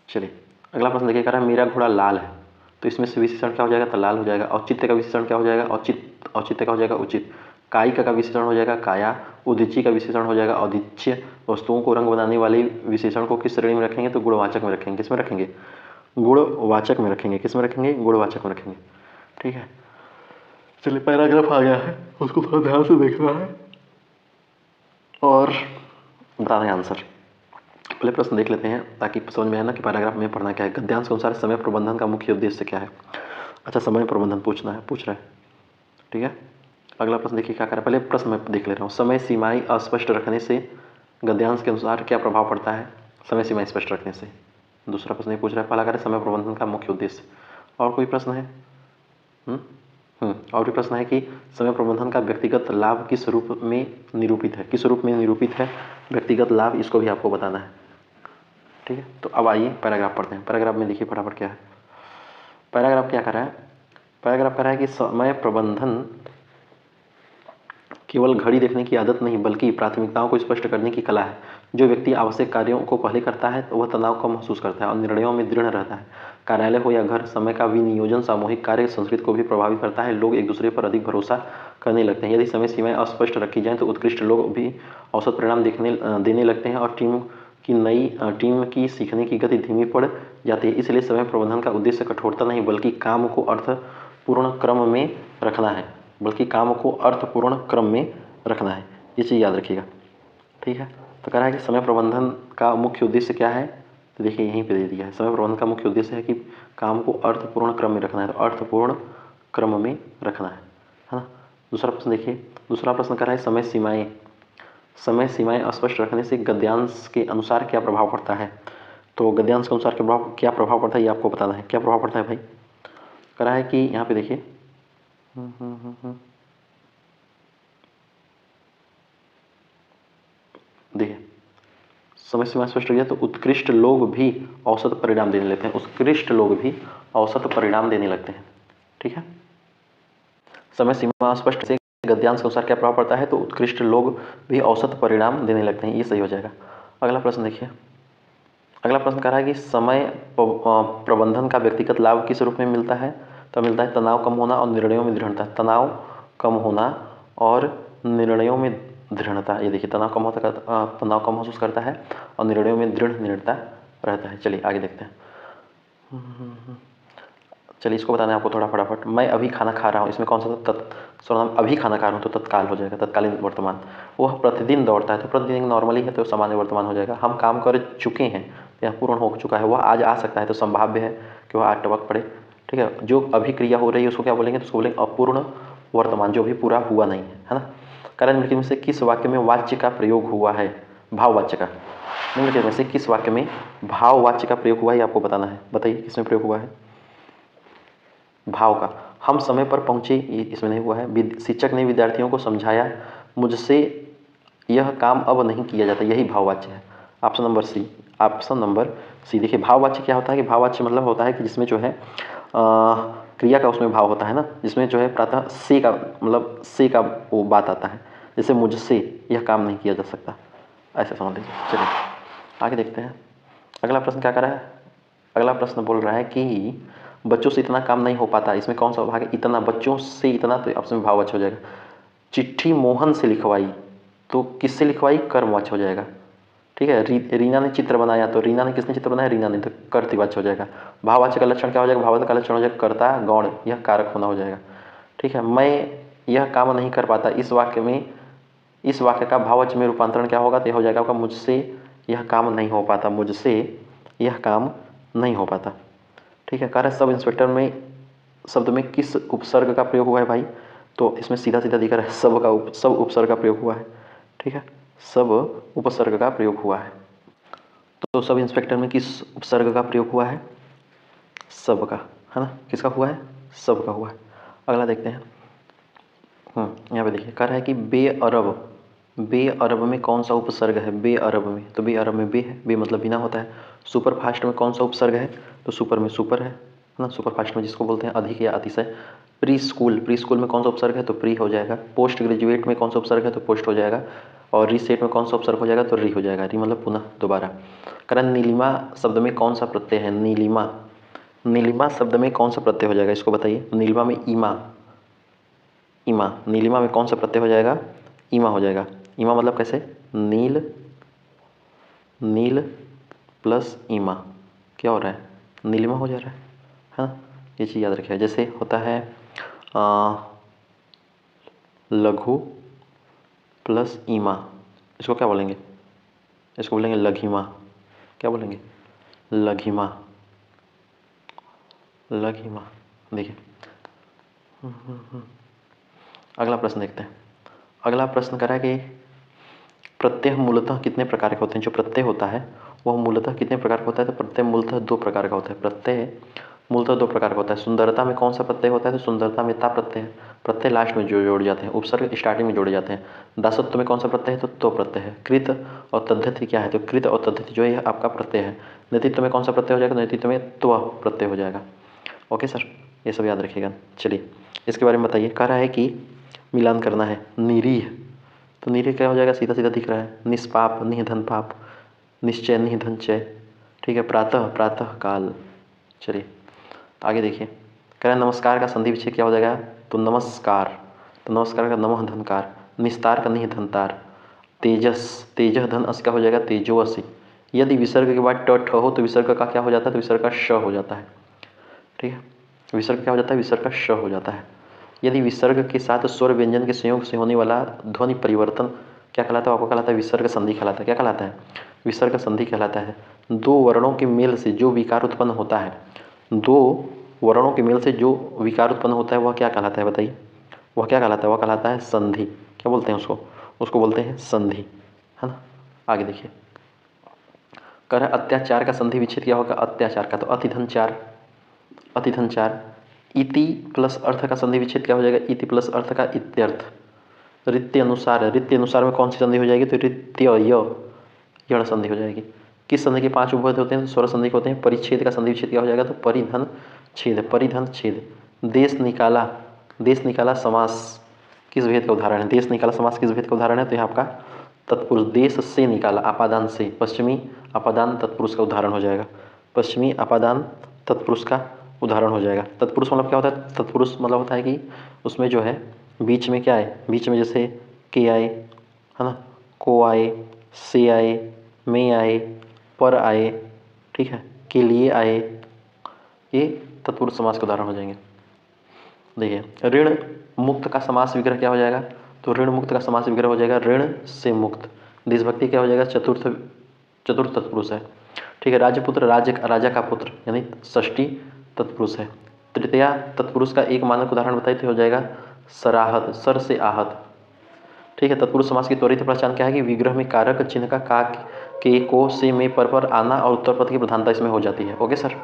चलिए अगला प्रश्न देखिए, कह रहा है मेरा घोड़ा लाल है, तो इसमें से विशेषण क्या हो जाएगा? तो लाल हो जाएगा। औचित्य का विशेषण क्या हो जाएगा? औचित्य का हो जाएगा उचित। कायिक का विशेषण हो जाएगा काया। उद्देश्य का विशेषण हो जाएगा औदिच्य। वस्तुओं को रंग बनाने वाले विशेषण को किस श्रेणी में रखेंगे? तो गुणवाचक में रखेंगे। किस में रखेंगे? गुणवाचक में रखेंगे। किस में रखेंगे? गुणवाचक में रखेंगे। ठीक है। चलिए पैराग्राफ आ गया है, उसको थोड़ा ध्यान से देखना है और बताना है आंसर। पहले प्रश्न देख लेते हैं ताकि समझ में आए ना कि पैराग्राफ में पढ़ना क्या है। गद्यांश के अनुसार समय प्रबंधन का मुख्य उद्देश्य क्या है? अच्छा, समय प्रबंधन पूछ रहा है। ठीक है। अगला प्रश्न देखिए क्या कर रहा है। पहले प्रश्न मैं देख ले रहा हूँ। समय सीमाएं अस्पष्ट रखने से गद्यांश के अनुसार क्या प्रभाव पड़ता है? समय सीमाएं स्पष्ट रखने से। दूसरा प्रश्न ये पूछ रहा है, पहला कर समय प्रबंधन का मुख्य उद्देश्य। और कोई प्रश्न है? और भी प्रश्न है कि समय प्रबंधन का व्यक्तिगत लाभ किस रूप में निरूपित है? किस रूप में निरूपित है व्यक्तिगत लाभ, इसको भी आपको बताना है। ठीक है। तो अब आइए पैराग्राफ पढ़ते हैं। पैराग्राफ में देखिए फटाफट क्या है। पैराग्राफ क्या कर रहा है? पैराग्राफ कर रहा है कि समय प्रबंधन केवल घड़ी देखने की आदत नहीं बल्कि प्राथमिकताओं को स्पष्ट करने की कला है। जो व्यक्ति आवश्यक कार्यों को पहले करता है तो वह तनाव कम महसूस करता है और निर्णयों में दृढ़ रहता है। कार्यालय हो या घर, समय का विनियोजन सामूहिक कार्य संस्कृति को भी प्रभावित करता है। लोग एक दूसरे पर अधिक भरोसा करने लगते हैं। यदि समय सीमाएं अस्पष्ट रखी जाएं तो उत्कृष्ट लोग भी औसत परिणाम देने लगते हैं और टीम की सीखने की गति धीमी पड़ जाती है। इसलिए समय प्रबंधन का उद्देश्य कठोरता नहीं बल्कि काम को अर्थपूर्ण क्रम में रखना है। ये चीज़ याद रखिएगा। ठीक है। तो कह रहा है कि समय प्रबंधन का मुख्य उद्देश्य क्या है? तो देखिए यहीं पे दे दिया है। समय प्रबंधन का मुख्य उद्देश्य है कि काम को अर्थपूर्ण क्रम में रखना है। तो अर्थपूर्ण क्रम में रखना है ना। दूसरा प्रश्न देखिए। दूसरा प्रश्न कह रहा है समय सीमाएं अस्पष्ट रखने से गद्यांश के अनुसार क्या प्रभाव पड़ता है? तो गद्यांश के अनुसार क्या प्रभाव पड़ता है, ये आपको बताना है। क्या प्रभाव पड़ता है भाई? कह रहा है कि यहाँ पे देखिए समय सीमा स्पष्ट हो गया तो उत्कृष्ट लोग भी औसत परिणाम देने लगते हैं। उत्कृष्ट लोग भी औसत परिणाम देने लगते हैं। ठीक है। समय सीमा स्पष्ट से गद्यांश के अनुसार क्या प्रभाव पड़ता है? तो उत्कृष्ट लोग भी औसत परिणाम देने लगते हैं। ये सही हो जाएगा। अगला प्रश्न देखिए। अगला प्रश्न कह रहा है कि समय प्रबंधन का व्यक्तिगत लाभ किस रूप में मिलता है? तो मिलता है तनाव कम होना और निर्णयों में दृढ़ता। तनाव कम होना और निर्णयों में दृढ़ता। ये देखिए तनाव कम महसूस करता है और निर्णयों में दृढ़ता रहता है। चलिए आगे देखते हैं। चलिए इसको बताना है आपको थोड़ा फटाफट। मैं अभी खाना खा रहा हूँ, इसमें कौन सा सर्वनाम? अभी खाना खा रहा हूँ तो तत्काल हो जाएगा, तत्कालीन वर्तमान। वह प्रतिदिन दौड़ता है तो प्रतिदिन नॉर्मली है तो सामान्य वर्तमान हो जाएगा। हम काम कर चुके हैं तो यहाँ पूर्ण हो चुका है। वह आज आ सकता है तो संभाव्य है कि वह आज टपक पड़े। ठीक है। जो अभी क्रिया हो रही है उसको क्या बोलेंगे? तो उसको बोलेंगे अपूर्ण वर्तमान, जो अभी पूरा हुआ नहीं है ना। कारण निम्नलिखित में से किस वाक्य में वाच्य का प्रयोग हुआ है? भाववाच्य का। निम्नलिखित में से किस वाक्य में भाववाच्य का प्रयोग हुआ है, आपको बताना है। बताइए किसमें प्रयोग हुआ है भाव का? हम समय पर पहुंचे, इसमें नहीं हुआ है। शिक्षक ने विद्यार्थियों को समझाया, मुझसे यह काम अब नहीं किया जाता, यही भाववाच्य है। Option number C. देखिए भाववाच्य क्या होता है कि भाववाच्य मतलब होता है कि जिसमें जो है क्रिया का उसमें भाव होता है ना, जिसमें जो है प्रातः से का वो बात आता है। जैसे मुझसे यह काम नहीं किया जा सकता, ऐसा समझ लीजिए। चलिए आगे देखते हैं। अगला प्रश्न क्या कर रहा है? अगला प्रश्न बोल रहा है कि बच्चों से इतना काम नहीं हो पाता। इसमें कौन सा भाग है? इतना। बच्चों से इतना तो ऑप्शन में भाववाच्य हो जाएगा। चिट्ठी मोहन से लिखवाई तो किससे लिखवाई? कर्मवाच्य हो जाएगा। ठीक है। रीना ने चित्र बनाया, तो रीना ने किसने चित्र बनाया? रीना ने, तो कर्तृवाच्य हो जाएगा। भाववाच्य का लक्षण क्या हो जाएगा? भाववाच्य का लक्षण हो जाएगा कर्ता गौण, यह कारक होना हो जाएगा। ठीक है। मैं यह काम नहीं कर पाता, इस वाक्य का भाववाच्य में रूपांतरण क्या होगा? तो यह हो जाएगा आपका मुझसे यह काम नहीं हो पाता, मुझसे यह काम नहीं हो पाता। ठीक है। कह रहा है सब इंस्पेक्टर में शब्द में किस उपसर्ग का प्रयोग हुआ है भाई? तो इसमें सीधा सीधा दिख रहा है सब उपसर्ग का प्रयोग हुआ है। ठीक है, सब उपसर्ग का प्रयोग हुआ है। तो सब इंस्पेक्टर में किस उपसर्ग का प्रयोग हुआ है? सब का, है ना। किसका हुआ है? सब का हुआ है। अगला देखते हैं। यहाँ पे देखिए, कह रहा है कि बे अरब में कौन सा उपसर्ग है? बे अरब में, तो बे अरब में बे है, बे मतलब बिना होता है। सुपर फास्ट में कौन सा उपसर्ग है? तो सुपर में सुपर है ना। सुपर फास्ट में जिसको बोलते हैं अधिक या अतिशय। प्री स्कूल में कौन सा उपसर्ग है? तो प्री हो जाएगा। पोस्ट ग्रेजुएट में कौन सा उपसर्ग है? तो पोस्ट हो जाएगा। और रीसेट में कौन सा उपसर्ग हो जाएगा? तो री हो जाएगा। री मतलब पुनः, दोबारा। कारण नीलिमा शब्द में कौन सा प्रत्यय है? नीलिमा शब्द में कौन सा प्रत्यय हो जाएगा? इसको बताइए। नीलिमा में ईमा, नीलिमा में कौन सा प्रत्यय हो जाएगा? ईमा हो जाएगा। ईमा मतलब कैसे? नील प्लस ईमा क्या हो रहा है? नीलिमा हो जा रहा है। हाँ, ये चीज़ याद रखिएगा। जैसे होता है लघु प्लस ईमा, इसको क्या बोलेंगे? इसको बोलेंगे लघिमा। क्या बोलेंगे? लघिमा। देखिए, अगला प्रश्न देखते हैं। अगला प्रश्न करा कि प्रत्यय मूलतः कितने प्रकार के होते हैं? जो प्रत्यय होता है वह मूलतः कितने प्रकार का होता है? तो प्रत्यय मूलतः 2 प्रकार का होता है। प्रत्यय मूलतः 2 प्रकार का होता है। सुंदरता में कौन सा प्रत्यय होता है? तो सुंदरता में ता प्रत्यय है। प्रत्यय लास्ट में जो जोड़ जाते हैं, उपसर्ग स्टार्टिंग में जोड़े जाते हैं। दासत्व में कौन सा प्रत्यय है? तो प्रत्यय है। कृत और तद्धित क्या है? तो कृत और तद्धित जो है आपका प्रत्यय है। नेतृत्व में कौन सा प्रत्यय हो जाएगा? नेतृत्व में त्व प्रत्यय हो जाएगा। ओके सर, ये सब याद रखिएगा। चलिए, इसके बारे में बताइए। कह रहा है कि मिलान करना है। निरीह, तो निरीह क्या हो जाएगा? सीधा सीधा दिख रहा है। निष्पाप, निधन पाप। निश्चय, निधन चय। ठीक है। प्रातः काल। चलिए आगे देखिए। कह रहा है नमस्कार का संधि विच्छेद क्या हो जाएगा? तो नमस्कार, तो नमस्कार का नमः धनकार। निस्तार का निह धनतार। तेजह धन अस क्या हो जाएगा? तेजोअसि। यदि विसर्ग के बाद ट ठ हो तो विसर्ग का क्या हो जाता है? तो विसर्ग का श हो जाता है। ठीक है, विसर्ग क्या हो जाता है? विसर्ग का श हो जाता है। यदि विसर्ग के साथ स्वर व्यंजन के संयोग से होने वाला ध्वनि परिवर्तन क्या कहलाता है? आपको कहलाता है विसर्ग संधि कहलाता है। क्या कहलाता है? विसर्ग संधि कहलाता है। 2 वर्णों के मेल से जो विकार उत्पन्न होता है, 2 वर्णों के मेल से जो विकार उत्पन्न होता है वह क्या कहलाता है? बताइए, वह क्या कहलाता है? वह कहलाता है संधि। क्या बोलते हैं उसको? उसको बोलते हैं संधि, है ना। आगे देखिए, कह रहा है अत्याचार का संधि विच्छेद क्या होगा? अत्याचार का, तो अतिधन चार। इति प्लस अर्थ का संधि विच्छेद क्या हो जाएगा? इति प्लस अर्थ का इत्यर्थ। रित्य अनुसार में कौन सी संधि हो जाएगी? तो रित्य यण संधि हो जाएगी। किस संधि के 5 उपभेद होते हैं? तो 16 संधि के होते हैं। परिच्छेद का संधि विच्छेद क्या हो जाएगा? तो परिधन छेद। देश निकाला समास किस भेद का उदाहरण है? देश निकाला समास किस भेद का उदाहरण है? तो यहाँ आपका तत्पुरुष, देश से निकाला अपादान से, पश्चिमी अपादान तत्पुरुष का उदाहरण हो जाएगा। पश्चिमी अपादान तत्पुरुष का उदाहरण हो जाएगा। तत्पुरुष मतलब क्या होता है? तत्पुरुष मतलब होता है कि उसमें जो है बीच में क्या है? बीच में जैसे के आए, है ना, को आए, से आए, में आए, पर आए, ठीक है, के लिए आए, ये तत्पुरुष समास के उदाहरण हो जाएंगे। देखिए, ऋण मुक्त का समास विग्रह क्या हो जाएगा? तो ऋण मुक्त का समास विग्रह हो जाएगा ऋण से मुक्त। देशभक्ति क्या हो जाएगा? चतुर्थ तत्पुरुष है। ठीक है। राजपुत्र, राजा का पुत्र यानी षष्ठी तत्पुरुष है। तृतीया तत्पुरुष का एक मानक उदाहरण बताइए तो हो जाएगा सराहत, सर से आहत। ठीक है। तत्पुरुष समास की त्वरित पहचान क्या है? कि विग्रह में कारक चिन्ह का के, को, से, में, पर आना और उत्तर पद की प्रधानता इसमें हो जाती है। Okay sir.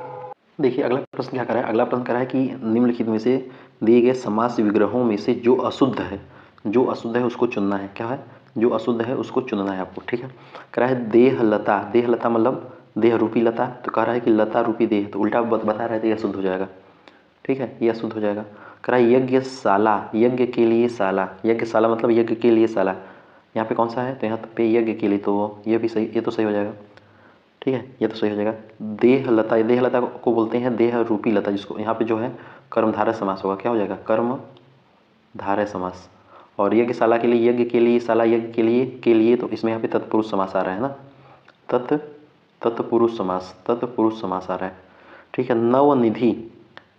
देखिए अगला प्रश्न क्या कर रहा है? अगला प्रश्न कर रहा है कि निम्नलिखित में से दिए गए समास विग्रहों में से जो अशुद्ध है उसको चुनना है। क्या है? जो अशुद्ध है उसको चुनना है आपको। ठीक है। कह रहा है देहलता मतलब देह रूपी लता, तो कह रहा है कि लता रूपी देह, तो उल्टा बता रहा है तो यह अशुद्ध हो जाएगा। ठीक है, ये अशुद्ध हो जाएगा। कह रहा है यज्ञशाला, यज्ञ के लिए शाला, यज्ञशाला मतलब यज्ञ के लिए शाला। यहाँ पे कौन सा है? तो यहाँ पे यज्ञ के लिए, तो ये भी सही, ये तो सही हो जाएगा। ठीक है, ये तो सही हो जाएगा। देहलता को बोलते हैं देह रूपी लता, जिसको यहाँ पे जो है कर्मधारय समास होगा। क्या हो जाएगा? कर्मधारय समास। और यज्ञशाला के लिए, यज्ञ के लिए, शाला यज्ञ के लिए, तो इसमें यहाँ पे तत्पुरुष समास आ रहा है ना। तत् तत्पुरुष समास, तत्पुरुष समास आ रहा है। ठीक है। नवनिधि,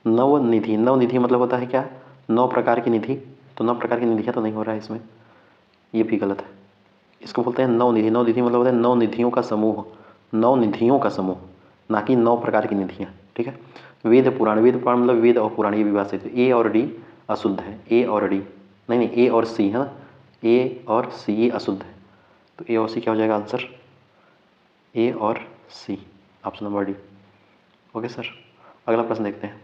नवनिधि, नवनिधि मतलब होता है क्या? 9 प्रकार की निधि। तो 9 प्रकार की निधियाँ तो नहीं हो रहा है इसमें, ये भी गलत है। इसको बोलते हैं नवनिधि। नवनिधि मतलब होता है 9 निधियों का समूह, 9 निधियों का समूह, ना कि 9 प्रकार की निधियाँ। ठीक है। वेद पुराण, वेद पुराण मतलब वेद और पुराण ये विभाजित है। ए और डी अशुद्ध है, ए और डी नहीं, ए और सी है ना, ए और सी ये अशुद्ध है। तो ए और सी क्या हो जाएगा आंसर? ए और C, option number D. Okay sir, अगला प्रश्न देखते हैं।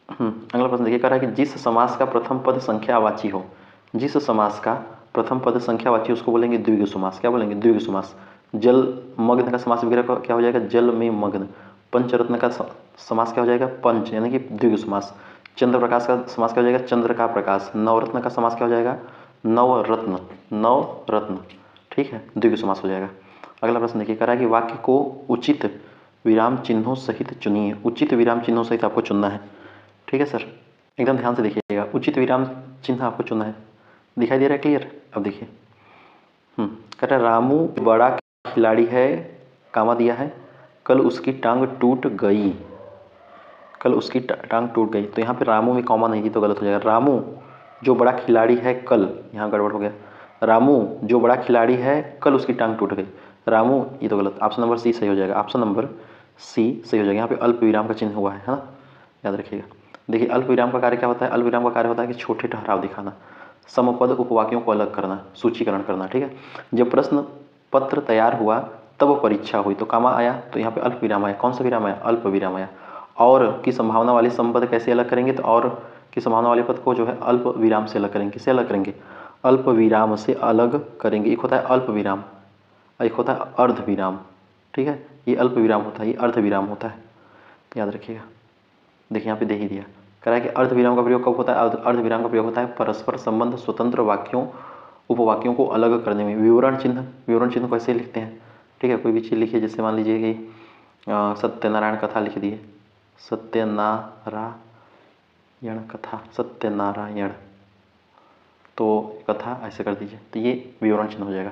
अगला प्रश्न देखिए, कह रहा है कि जिस समास का प्रथम पद संख्यावाची हो, जिस समास का प्रथम पद संख्यावाची उसको बोलेंगे द्विगु समास। क्या बोलेंगे? द्विगु समास। जल मग्न का समास वगैरह का क्या हो जाएगा? जल में मग्न। पंचरत्न का समास क्या हो जाएगा? पंच, यानी कि द्विगु समास। चंद्र प्रकाश का समास क्या हो जाएगा? चंद्र का प्रकाश। नवरत्न का समास क्या हो जाएगा? नवरत्न, नवरत्न। ठीक है, द्विगु समास हो जाएगा। अगला प्रश्न देखिए, कह रहा है कि वाक्य को उचित विराम चिन्हों सहित चुनिए। उचित विराम चिन्हों सहित आपको चुनना है। ठीक है सर, एकदम ध्यान से देखिएगा। उचित विराम चिन्ह आपको चुनना है। दिखाई दे रहा है क्लियर? अब देखिए, कह रहा है रामू बड़ा खिलाड़ी है, कामा दिया है, कल उसकी टांग टूट गई। कल उसकी टांग टूट गई। तो यहाँ पे रामू में कॉमा नहीं दी तो गलत हो जाएगा। रामू जो बड़ा खिलाड़ी है कल, यहाँ गड़बड़ हो गया। रामू जो बड़ा खिलाड़ी है कल उसकी टांग टूट गई। रामू, ये तो गलत। ऑप्शन नंबर सी सही हो जाएगा। ऑप्शन नंबर सी सही हो जाएगा। यहाँ पे अल्प विराम का चिन्ह हुआ है ना, याद रखिएगा। देखिए, अल्प विराम का कार्य क्या होता है? अल्प विराम का कार्य होता है कि छोटे ठहराव दिखाना, समपद उपवाक्यों को अलग करना, सूचीकरण करना। ठीक है। जब प्रश्न पत्र तैयार हुआ तब परीक्षा हुई, तो कामा आया, तो यहाँ पे अल्प विराम आया। कौन सा विराम आया? अल्प विराम आया। और की संभावना वाले संपद कैसे अलग करेंगे? तो और की संभावना वाले पद को जो है अल्प विराम से अलग करेंगे। किससे अलग करेंगे? अल्प विराम से अलग करेंगे। एक होता है अल्प विराम, एक होता है अर्ध विराम। ठीक है, ये अल्प विराम होता है, ये अर्ध विराम होता है, याद रखिएगा। देखिए यहाँ पे दे ही दिया। कह रहा है कि अर्ध विराम का प्रयोग कब होता है? अर्ध विराम का प्रयोग होता है परस्पर संबंध स्वतंत्र वाक्यों उपवाक्यों को अलग करने में। विवरण चिन्ह, विवरण चिन्ह कैसे लिखते हैं? ठीक है, कोई भी चीज़ लिखिए, जैसे मान लीजिए कि सत्यनारायण कथा लिख दिए, सत्यनारायण कथा, सत्यनारायण, तो कथा ऐसे कर दीजिए, तो ये विवरण चिन्ह हो जाएगा,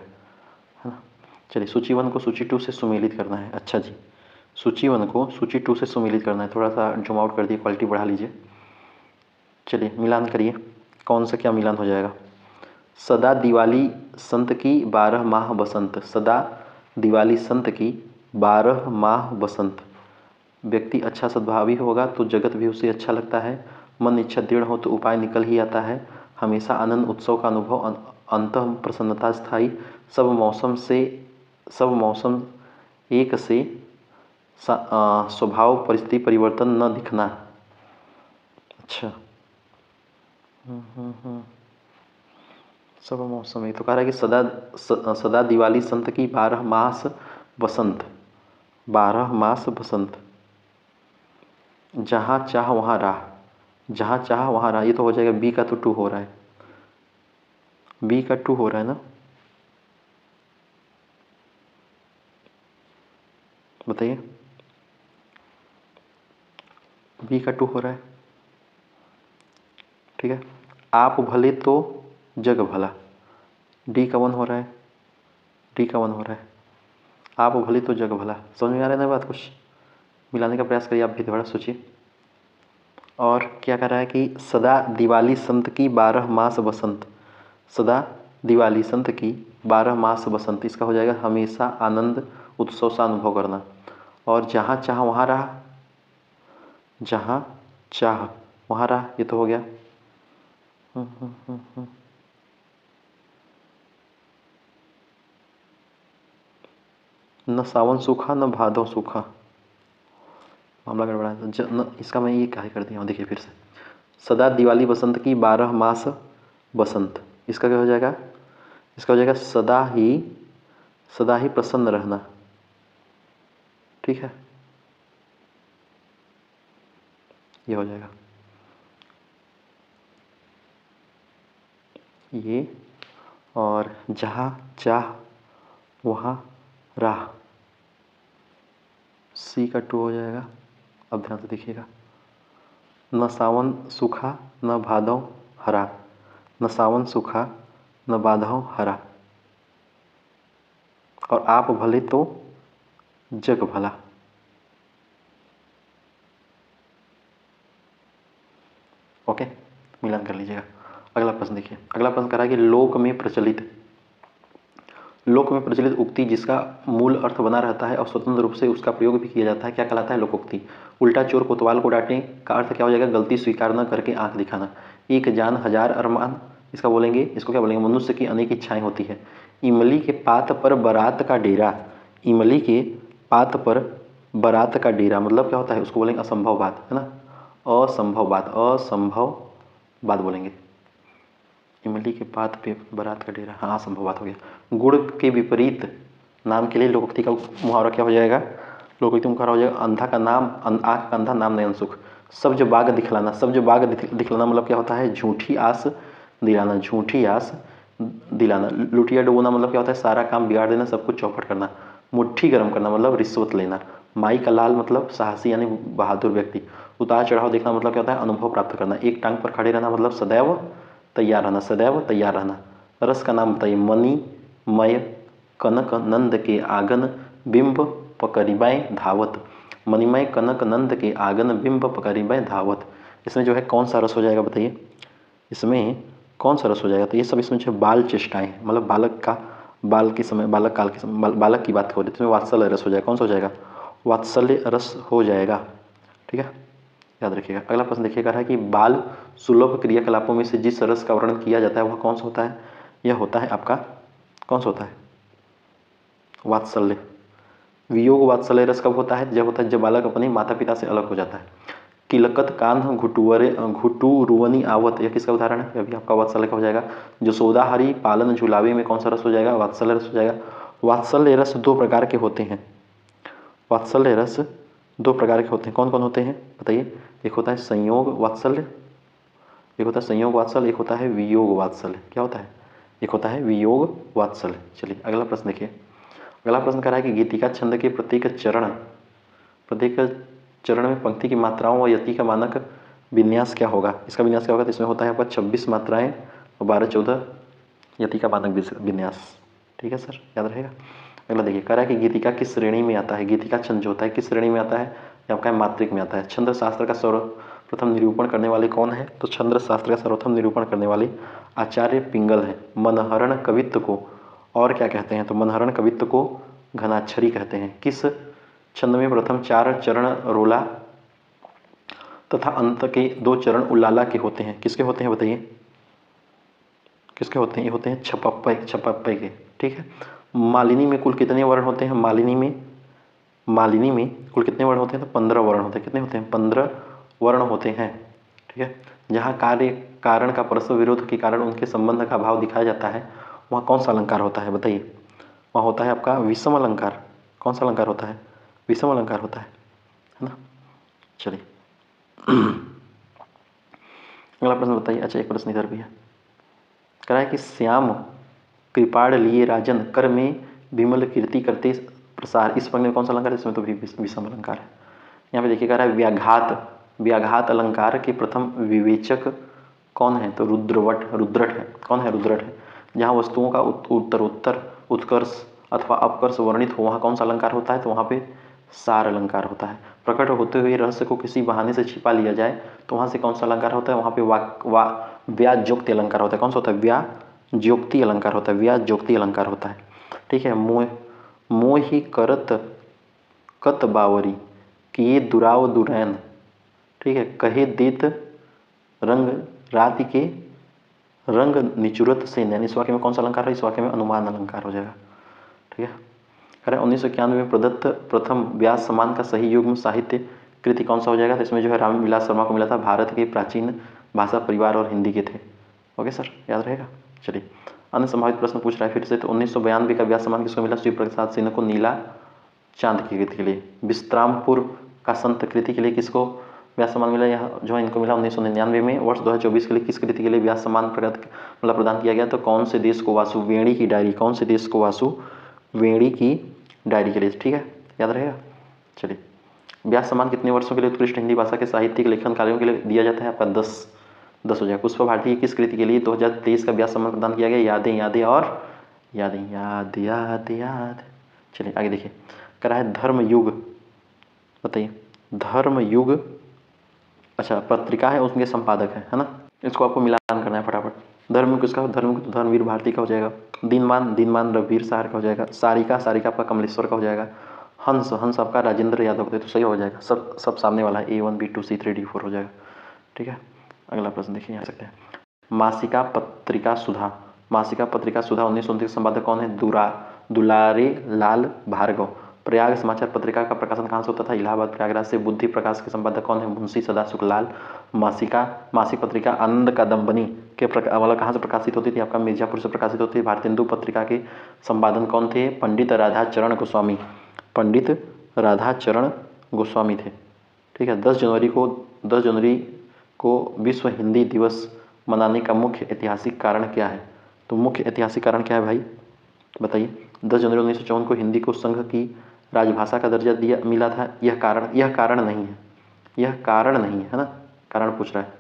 है ना। चलिए, सूची 1 को सूची 2 से सुमेलित करना है। अच्छा जी, सूची 1 को सूची 2 से सुमेलित करना है। थोड़ा सा जूम आउट कर दिए, क्वालिटी बढ़ा लीजिए। चलिए मिलान करिए, कौन सा क्या मिलान हो जाएगा? सदा दिवाली संत की 12 माह बसंत। सदा दिवाली संत की 12 माह बसंत। व्यक्ति अच्छा सद्भावी होगा तो जगत भी उसे अच्छा लगता है। मन इच्छा दृढ़ हो तो उपाय निकल ही आता है। हमेशा आनंद उत्सव का अनुभव, अंतः प्रसन्नता स्थायी। सब मौसम एक से स्वभाव परिस्थिति परिवर्तन न दिखना। अच्छा, सब मौसम एक। तो कह रहा है कि सदा दिवाली संत की 12 मास बसंत, 12 मास बसंत। जहाँ चाह वहाँ राह, जहाँ चाह वहाँ राह, ये तो हो जाएगा। बी का तो 2 हो रहा है, बी का 2 हो रहा है ना, बताइए। बी का 2 हो रहा है। ठीक है, आप भले तो जग भला, डी का 1 हो रहा है, डी का 1 हो रहा है। आप भले तो जग भला। समझ में आ रहा है ना बात? कुछ मिलाने का प्रयास करिए, आप भी थोड़ा सोचिए। और क्या कह रहा है कि सदा दिवाली संत की 12 मास बसंत। सदा दिवाली संत की 12 मास बसंत, इसका हो जाएगा हमेशा आनंद उत्सव सा अनुभव करना। और जहाँ चाह वहाँ राह, जहाँ चाह वहाँ राह, ये तो हो गया। न सावन सूखा न भादव सूखा, मामला गड़बड़ा है। इसका मैं ये क्या कर दिया हूँ, देखिए फिर से। सदा दिवाली बसंत की 12 मास बसंत, इसका क्या हो जाएगा? इसका हो जाएगा सदा ही प्रसन्न रहना। ठीक है, ये हो जाएगा ये। और जहाँ चाह वहाँ राह, सी का 2 हो जाएगा। अब ध्यान से देखिएगा। न सावन सूखा न भादव हरा, न सावन सूखा न भादव हरा। और आप भले तो जग भला। ओके, मिलान कर लीजिएगा। अगला प्रश्न देखिए, अगला प्रश्न कह रहा है कि लोक में प्रचलित उक्ति जिसका मूल अर्थ बना रहता है और स्वतंत्र रूप से उसका प्रयोग भी किया जाता है, क्या कहलाता है? लोकोक्ति। उल्टा चोर कोतवाल को डांटे का अर्थ क्या हो जाएगा? गलती स्वीकार न करके आंख दिखाना। एक जान हजार अरमान, इसका बोलेंगे, इसको क्या बोलेंगे? मनुष्य की अनेक इच्छाएं होती है। इमली के पात पर बारात का डेरा, इमली के पात पर बारात का डेरा मतलब क्या होता है? उसको बोलेंगे असंभव बात, है ना, असंभव बात, असंभव बात बोलेंगे। इमली के पात पे बारात का डेरा, हाँ असंभव बात हो गया। गुड़ के विपरीत नाम के लिए लोकोक्ति का मुहावरा क्या हो जाएगा? लोकोक्ति मुहावरा हो जाएगा अंधा का नाम, आँख का अंधा नाम नयन सुख। सब्ज बाग दिखलाना, सब्ज बाग दिखलाना मतलब क्या होता है? झूठी आस दिलाना, झूठी आस दिलाना। लुटिया डुबोना मतलब क्या होता है? सारा काम बिगाड़ देना, सब कुछ चौपट करना। मुट्ठी गर्म करना मतलब रिश्वत लेना। माई का लाल मतलब साहसी यानी बहादुर व्यक्ति। उतार चढ़ाव देखना मतलब क्या होता है? अनुभव प्राप्त करना। एक टांग पर खड़े रहना मतलब सदैव तैयार रहना, सदैव तैयार रहना। रस का नाम बताइए। मणि मय कनक नंद के आंगन बिंब पकड़िबैं धावत, मणिमय कनक नंद के आंगन बिंब पकड़िबैं धावत। इसमें जो है कौन सा रस हो जाएगा बताइए? इसमें कौन सा रस हो जाएगा? तो ये सब इसमें जो बाल चेष्टाएं मतलब बालक का बाल के समय, बालक काल के समय, बालक की बात हो रही है, तो इसमें वात्सल्य रस हो जाएगा। कौन सा हो जाएगा? वात्सल्य रस हो जाएगा। ठीक है, याद रखिएगा। अगला प्रश्न देखिएगा है कि बाल सुलभ क्रियाकलापों में से जिस रस का वर्णन किया जाता है वह कौन सा होता है? यह होता है आपका कौन सा होता है? वात्सल्य। वियोग वात्सल्य रस कब होता है? जब होता है जब बालक अपने माता पिता से अलग हो जाता है। किलकत कान्ह घुटुरुवनि आवत, यह किसका उदाहरण है? अभी आपका वात्सल्य का हो जाएगा। जसोदा हरि पालन झुलावे में कौन सा रस हो जाएगा? वात्सल्य रस हो जाएगा। वात्सल्य रस दो प्रकार के होते हैं। वात्सल्य रस दो प्रकार के होते हैं। कौन कौन होते हैं बताइए? एक होता है संयोग वात्सल्य, एक होता है संयोग वात्सल्य, एक होता है वियोग वात्सल्य। क्या होता है? एक होता है वियोग वात्सल्य। चलिए अगला प्रश्न देखिए। अगला प्रश्न कह रहा है कि गीतिका छंद के प्रत्येक चरण में पंक्ति की मात्राओं व यति का मानक विन्यास क्या होगा? इसका विन्यास क्या होगा? तो इसमें होता है आपका 26 मात्राएं और 12-14 यति का मानक विन्यास। ठीक है सर, याद रहेगा। अगला देखिए, कह रहा है कि गीतिका किस श्रेणी में आता है? गीतिका छंद जो होता है किस श्रेणी में आता है? ये आपका मात्रिक में आता है। छंद शास्त्र का सर्वप्रथम निरूपण करने वाले कौन है? तो छंद शास्त्र का सर्वप्रथम निरूपण करने वाले आचार्य पिंगल है। मनहरण कवित्व को और क्या कहते हैं? तो मनहरण कवित्व को घनाक्षरी कहते हैं। किस छंद में प्रथम 4 चरण रोला तथा अंत के 2 चरण उल्लाला के होते हैं? किसके होते हैं बताइए? किसके होते हैं? ये होते हैं छपप्पे के। ठीक है। मालिनी में कुल कितने वर्ण होते हैं? मालिनी में कुल कितने वर्ण होते हैं? तो 15 वर्ण होते हैं। कितने होते हैं? 15 वर्ण होते हैं। ठीक है। जहाँ कार्य कारण का परस्पर विरोध के कारण उनके संबंध का भाव दिखाया जाता है वहाँ कौन सा अलंकार होता है बताइए? वहाँ होता है आपका विषम अलंकार। कौन सा अलंकार होता है? विषम अलंकार होता है ना। चलिए अगला प्रश्न बताइए। अच्छा एक प्रश्न इधर भी है, कह रहा है कि श्याम कृपाण लिए राजन कर में विमल कीर्ति करते प्रसार, इस पंक्ति में कौन सा अलंकार है? इसमें तो भी विषम अलंकार है। यहाँ पे देखिए कह रहा है व्याघात अलंकार के प्रथम विवेचक कौन है? तो रुद्रट है। कौन है? रुद्रट है। जहाँ वस्तुओं का उत्तरोत्तर उत्कर्ष अथवा अपकर्ष वर्णित हो वहाँ कौन सा अलंकार होता है? तो वहाँ पे सार अलंकार होता है। प्रकट होते हुए रहस्य को किसी बहाने से छिपा लिया जाए तो वहाँ से कौन सा अलंकार होता है? वहाँ पे व्याज्योक्ति अलंकार होता है। कौन सा होता है? व्याज्योक्ति अलंकार होता है। व्याज्योक्ति अलंकार होता है। ठीक है। मोहि करत कत बावरी किए दुराव दुरैन, ठीक है, कहे देत रंग राति के रंग निचुरत से नैन, इस वाक्य में कौन सा अलंकार है? इस वाक्य में अनुमान अलंकार हो जाएगा। ठीक है। करें 1991 में प्रदत्त प्रथम व्यास सम्मान का सही युग्म साहित्य कृति कौन सा हो जाएगा? तो इसमें जो है रामविलास शर्मा को मिला था। भारत के प्राचीन भाषा परिवार और हिंदी के थे। ओके सर, याद रहेगा। चलिए अन्य संभावित प्रश्न पूछ रहा है फिर से। तो 1992 का व्यास सम्मान किसको मिला? शिव प्रसाद सिन्हा को नीला चांद की कृति के लिए। विश्रामपुर का संत कृति के लिए किसको व्यास सम्मान मिला? यह जो है इनको मिला 1999 में। वर्ष 2024 के लिए किस कृति के लिए व्यास सम्मान प्रदान किया गया? तो कौन से देश को वासु वेणी की डायरी, कौन से देश को वासु वेणी की डायरी के लिए। ठीक है, याद रहेगा। चलिए व्यास सम्मान कितने वर्षों के लिए उत्कृष्ट हिंदी भाषा के साहित्यिक लेखन कार्यों के लिए दिया जाता है? आपका 10 हो जाएगा। पुष्पा भारती की किस कृति के लिए 2023 का व्यास सम्मान प्रदान किया गया? यादें यादें और यादें, याद याद याद चलिए आगे देखिए, कह रहा है धर्म युग, बताइए धर्म युग, अच्छा पत्रिका है उसके संपादक है ना, इसको आपको मिलान करना है फटाफट। धर्म किसका, धर्म तो धर्मवीर भारती का हो जाएगा, दिनमान दिनमान रघुवीर सहार का हो जाएगा, सारिका सारिका आपका कमलेश्वर का हो जाएगा, हंस हंस आपका राजेंद्र यादव का, तो सही हो जाएगा, सब सब सामने वाला है, A1 B2 C3 D4 हो जाएगा। ठीक है, अगला प्रश्न देखिए यहाँ सकते हैं, मासिका पत्रिका सुधा, मासिका पत्रिका सुधा 1929 संपादक कौन है, दुलारे लाल भार्गव। प्रयाग समाचार पत्रिका का प्रकाशन कहाँ से होता था, इलाहाबाद प्रयागराज से। बुद्धि प्रकाश के संपादक कौन है, मुंशी सदाशिव लाल। मासिक पत्रिका आनंद कादम्बनी के वाला कहाँ से प्रकाशित होती थी, आपका मिर्जापुर से प्रकाशित होती थी। भारतेंदु पत्रिका के संपादन कौन थे, पंडित राधाचरण गोस्वामी, पंडित राधाचरण गोस्वामी थे। ठीक है, 10 जनवरी को विश्व हिंदी दिवस मनाने का मुख्य ऐतिहासिक कारण क्या है, तो मुख्य ऐतिहासिक कारण क्या है भाई बताइए। 10 जनवरी 1954 को हिंदी को संघ की राजभाषा का दर्जा मिला था, यह कारण नहीं है, यह कारण नहीं है ना, कारण पूछ रहा है।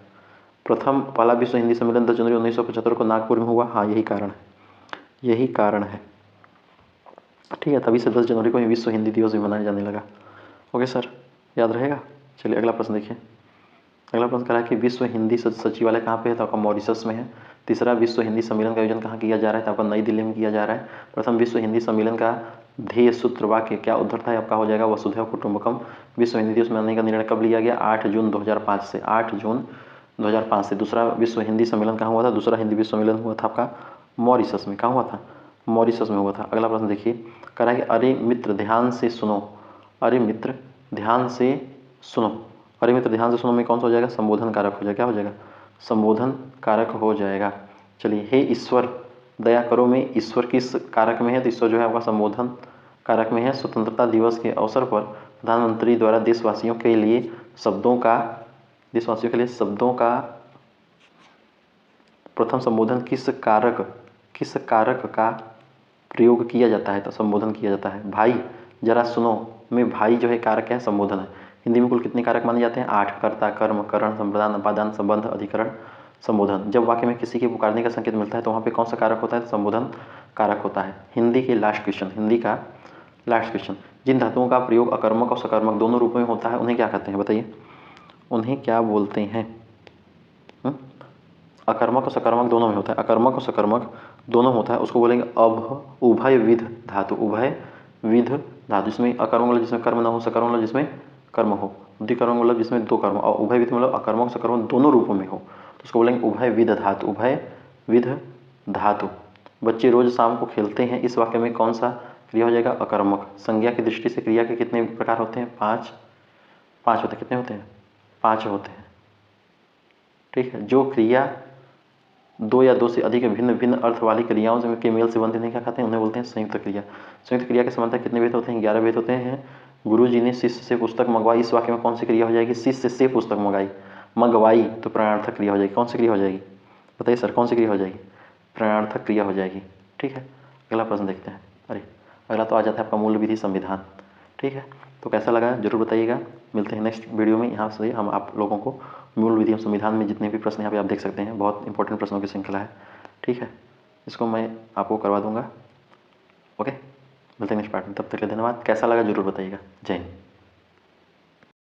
पहला विश्व हिंदी सम्मेलन 10 जनवरी 1975 को नागपुर में हुआ, हाँ यही कारण है। ठीक है, तभी से 10 जनवरी को ही विश्व हिंदी दिवस भी मनाया जाने लगा। ओके सर, याद रहेगा। चलिए अगला प्रश्न देखिए, अगला प्रश्न कह रहा है कि विश्व हिंदी सचिवालय कहाँ पे है, तो आपका मॉरिशस में है। तीसरा, विश्व हिंदी सम्मेलन का आयोजन कहाँ किया जा रहा है, तो आपका नई दिल्ली में किया जा रहा है। प्रथम विश्व हिंदी सम्मेलन का ध्येय सूत्र वाक्य क्या उद्धरता है, आपका हो जाएगा वसुधैव कुटुंबकम। विश्व हिंदी दिवस मनाने का निर्णय कब लिया गया, 8 जून 2005 से, 8 जून 2005 से। दूसरा विश्व हिंदी सम्मेलन कहाँ हुआ था, दूसरा हिंदी विश्व सम्मेलन हुआ था आपका मॉरिशस में। कहाँ हुआ था, मॉरिशस में हुआ था। अगला प्रश्न देखिए, कह रहा है कि अरे मित्र ध्यान से सुनो, अरे मित्र ध्यान से सुनो, अरे मित्र ध्यान से सुनो में कौन सा हो जाएगा, संबोधन कारक हो जाएगा, क्या हो जाएगा, संबोधन कारक हो जाएगा। चलिए, हे ईश्वर दया करो में ईश्वर किस कारक में है, तो ईश्वर जो है आपका संबोधन कारक में है। स्वतंत्रता दिवस के अवसर पर प्रधानमंत्री द्वारा देशवासियों के लिए शब्दों का प्रथम संबोधन किस कारक का प्रयोग किया जाता है, तो संबोधन किया जाता है। भाई जरा सुनो में भाई जो है कारक है, संबोधन है। हिंदी में कुल कितने कारक माने जाते हैं, 8, कर्ता कर्म करण संप्रदान अपादान संबंध अधिकरण संबोधन। जब वाक्य में किसी के पुकारने का संकेत मिलता है तो वहाँ पे कौन सा कारक होता है, संबोधन कारक होता है। हिंदी का लास्ट क्वेश्चन, जिन धातुओं का प्रयोग अकर्मक और सकर्मक दोनों रूपों में होता है उन्हें क्या कहते हैं, बताइए उन्हें क्या बोलते हैं। अकर्मक और सकर्मक दोनों में होता है, अकर्मक और सकर्मक दोनों होता है, उसको बोलेंगे उभयविध धातु, उभयविध धातु। जिसमें अकर्मक मतलब जिसमें कर्म न हो, सकर्मक मतलब जिसमें कर्म हो, द्विकर्मक मतलब जिसमें दो कर्म, और उभयविध मतलब अकर्मक सकर्मक दोनों रूपों में हो, तो उसको बोलेंगे उभयविध धातु, उभयविध धातु। बच्चे रोज शाम को खेलते हैं, इस वाक्य में कौन सा क्रिया हो जाएगा, अकर्मक। संज्ञा की दृष्टि से क्रिया के कितने प्रकार होते हैं, 5 होते हैं। कितने होते हैं, 5 होते हैं। ठीक है, जो क्रिया 2 या 2 से अधिक भिन्न भिन्न अर्थ वाली क्रियाओं के मेल से बनते हैं क्या कहते हैं, उन्हें बोलते हैं संयुक्त क्रिया। संयुक्त क्रिया के समानता कितने भेद होते हैं, 11 भेद होते हैं। गुरु जी ने शिष्य से पुस्तक मंगवाई, इस वाक्य में कौन सी क्रिया हो जाएगी, शिष्य से पुस्तक मंगवाई तो प्रणार्थक क्रिया हो जाएगी। कौन सी क्रिया हो जाएगी, बताइए सर, कौन सी क्रिया हो जाएगी, प्रणार्थक क्रिया हो जाएगी। ठीक है, अगला प्रश्न देखते हैं। अरे अगला तो आ जाता है आपका मूल विधि संविधान। ठीक है, तो कैसा लगा जरूर बताइएगा। मिलते हैं नेक्स्ट वीडियो में, यहाँ से हम आप लोगों को मूल विधि संविधान में जितने भी प्रश्न यहाँ पे आप देख सकते हैं, बहुत इंपॉर्टेंट प्रश्नों की श्रृंखला है। ठीक है, इसको मैं आपको करवा दूंगा। ओके, मिलते हैं नेक्स्ट पार्ट में, तब तक के लिए धन्यवाद। कैसा लगा जरूर बताइएगा। जय हिंद।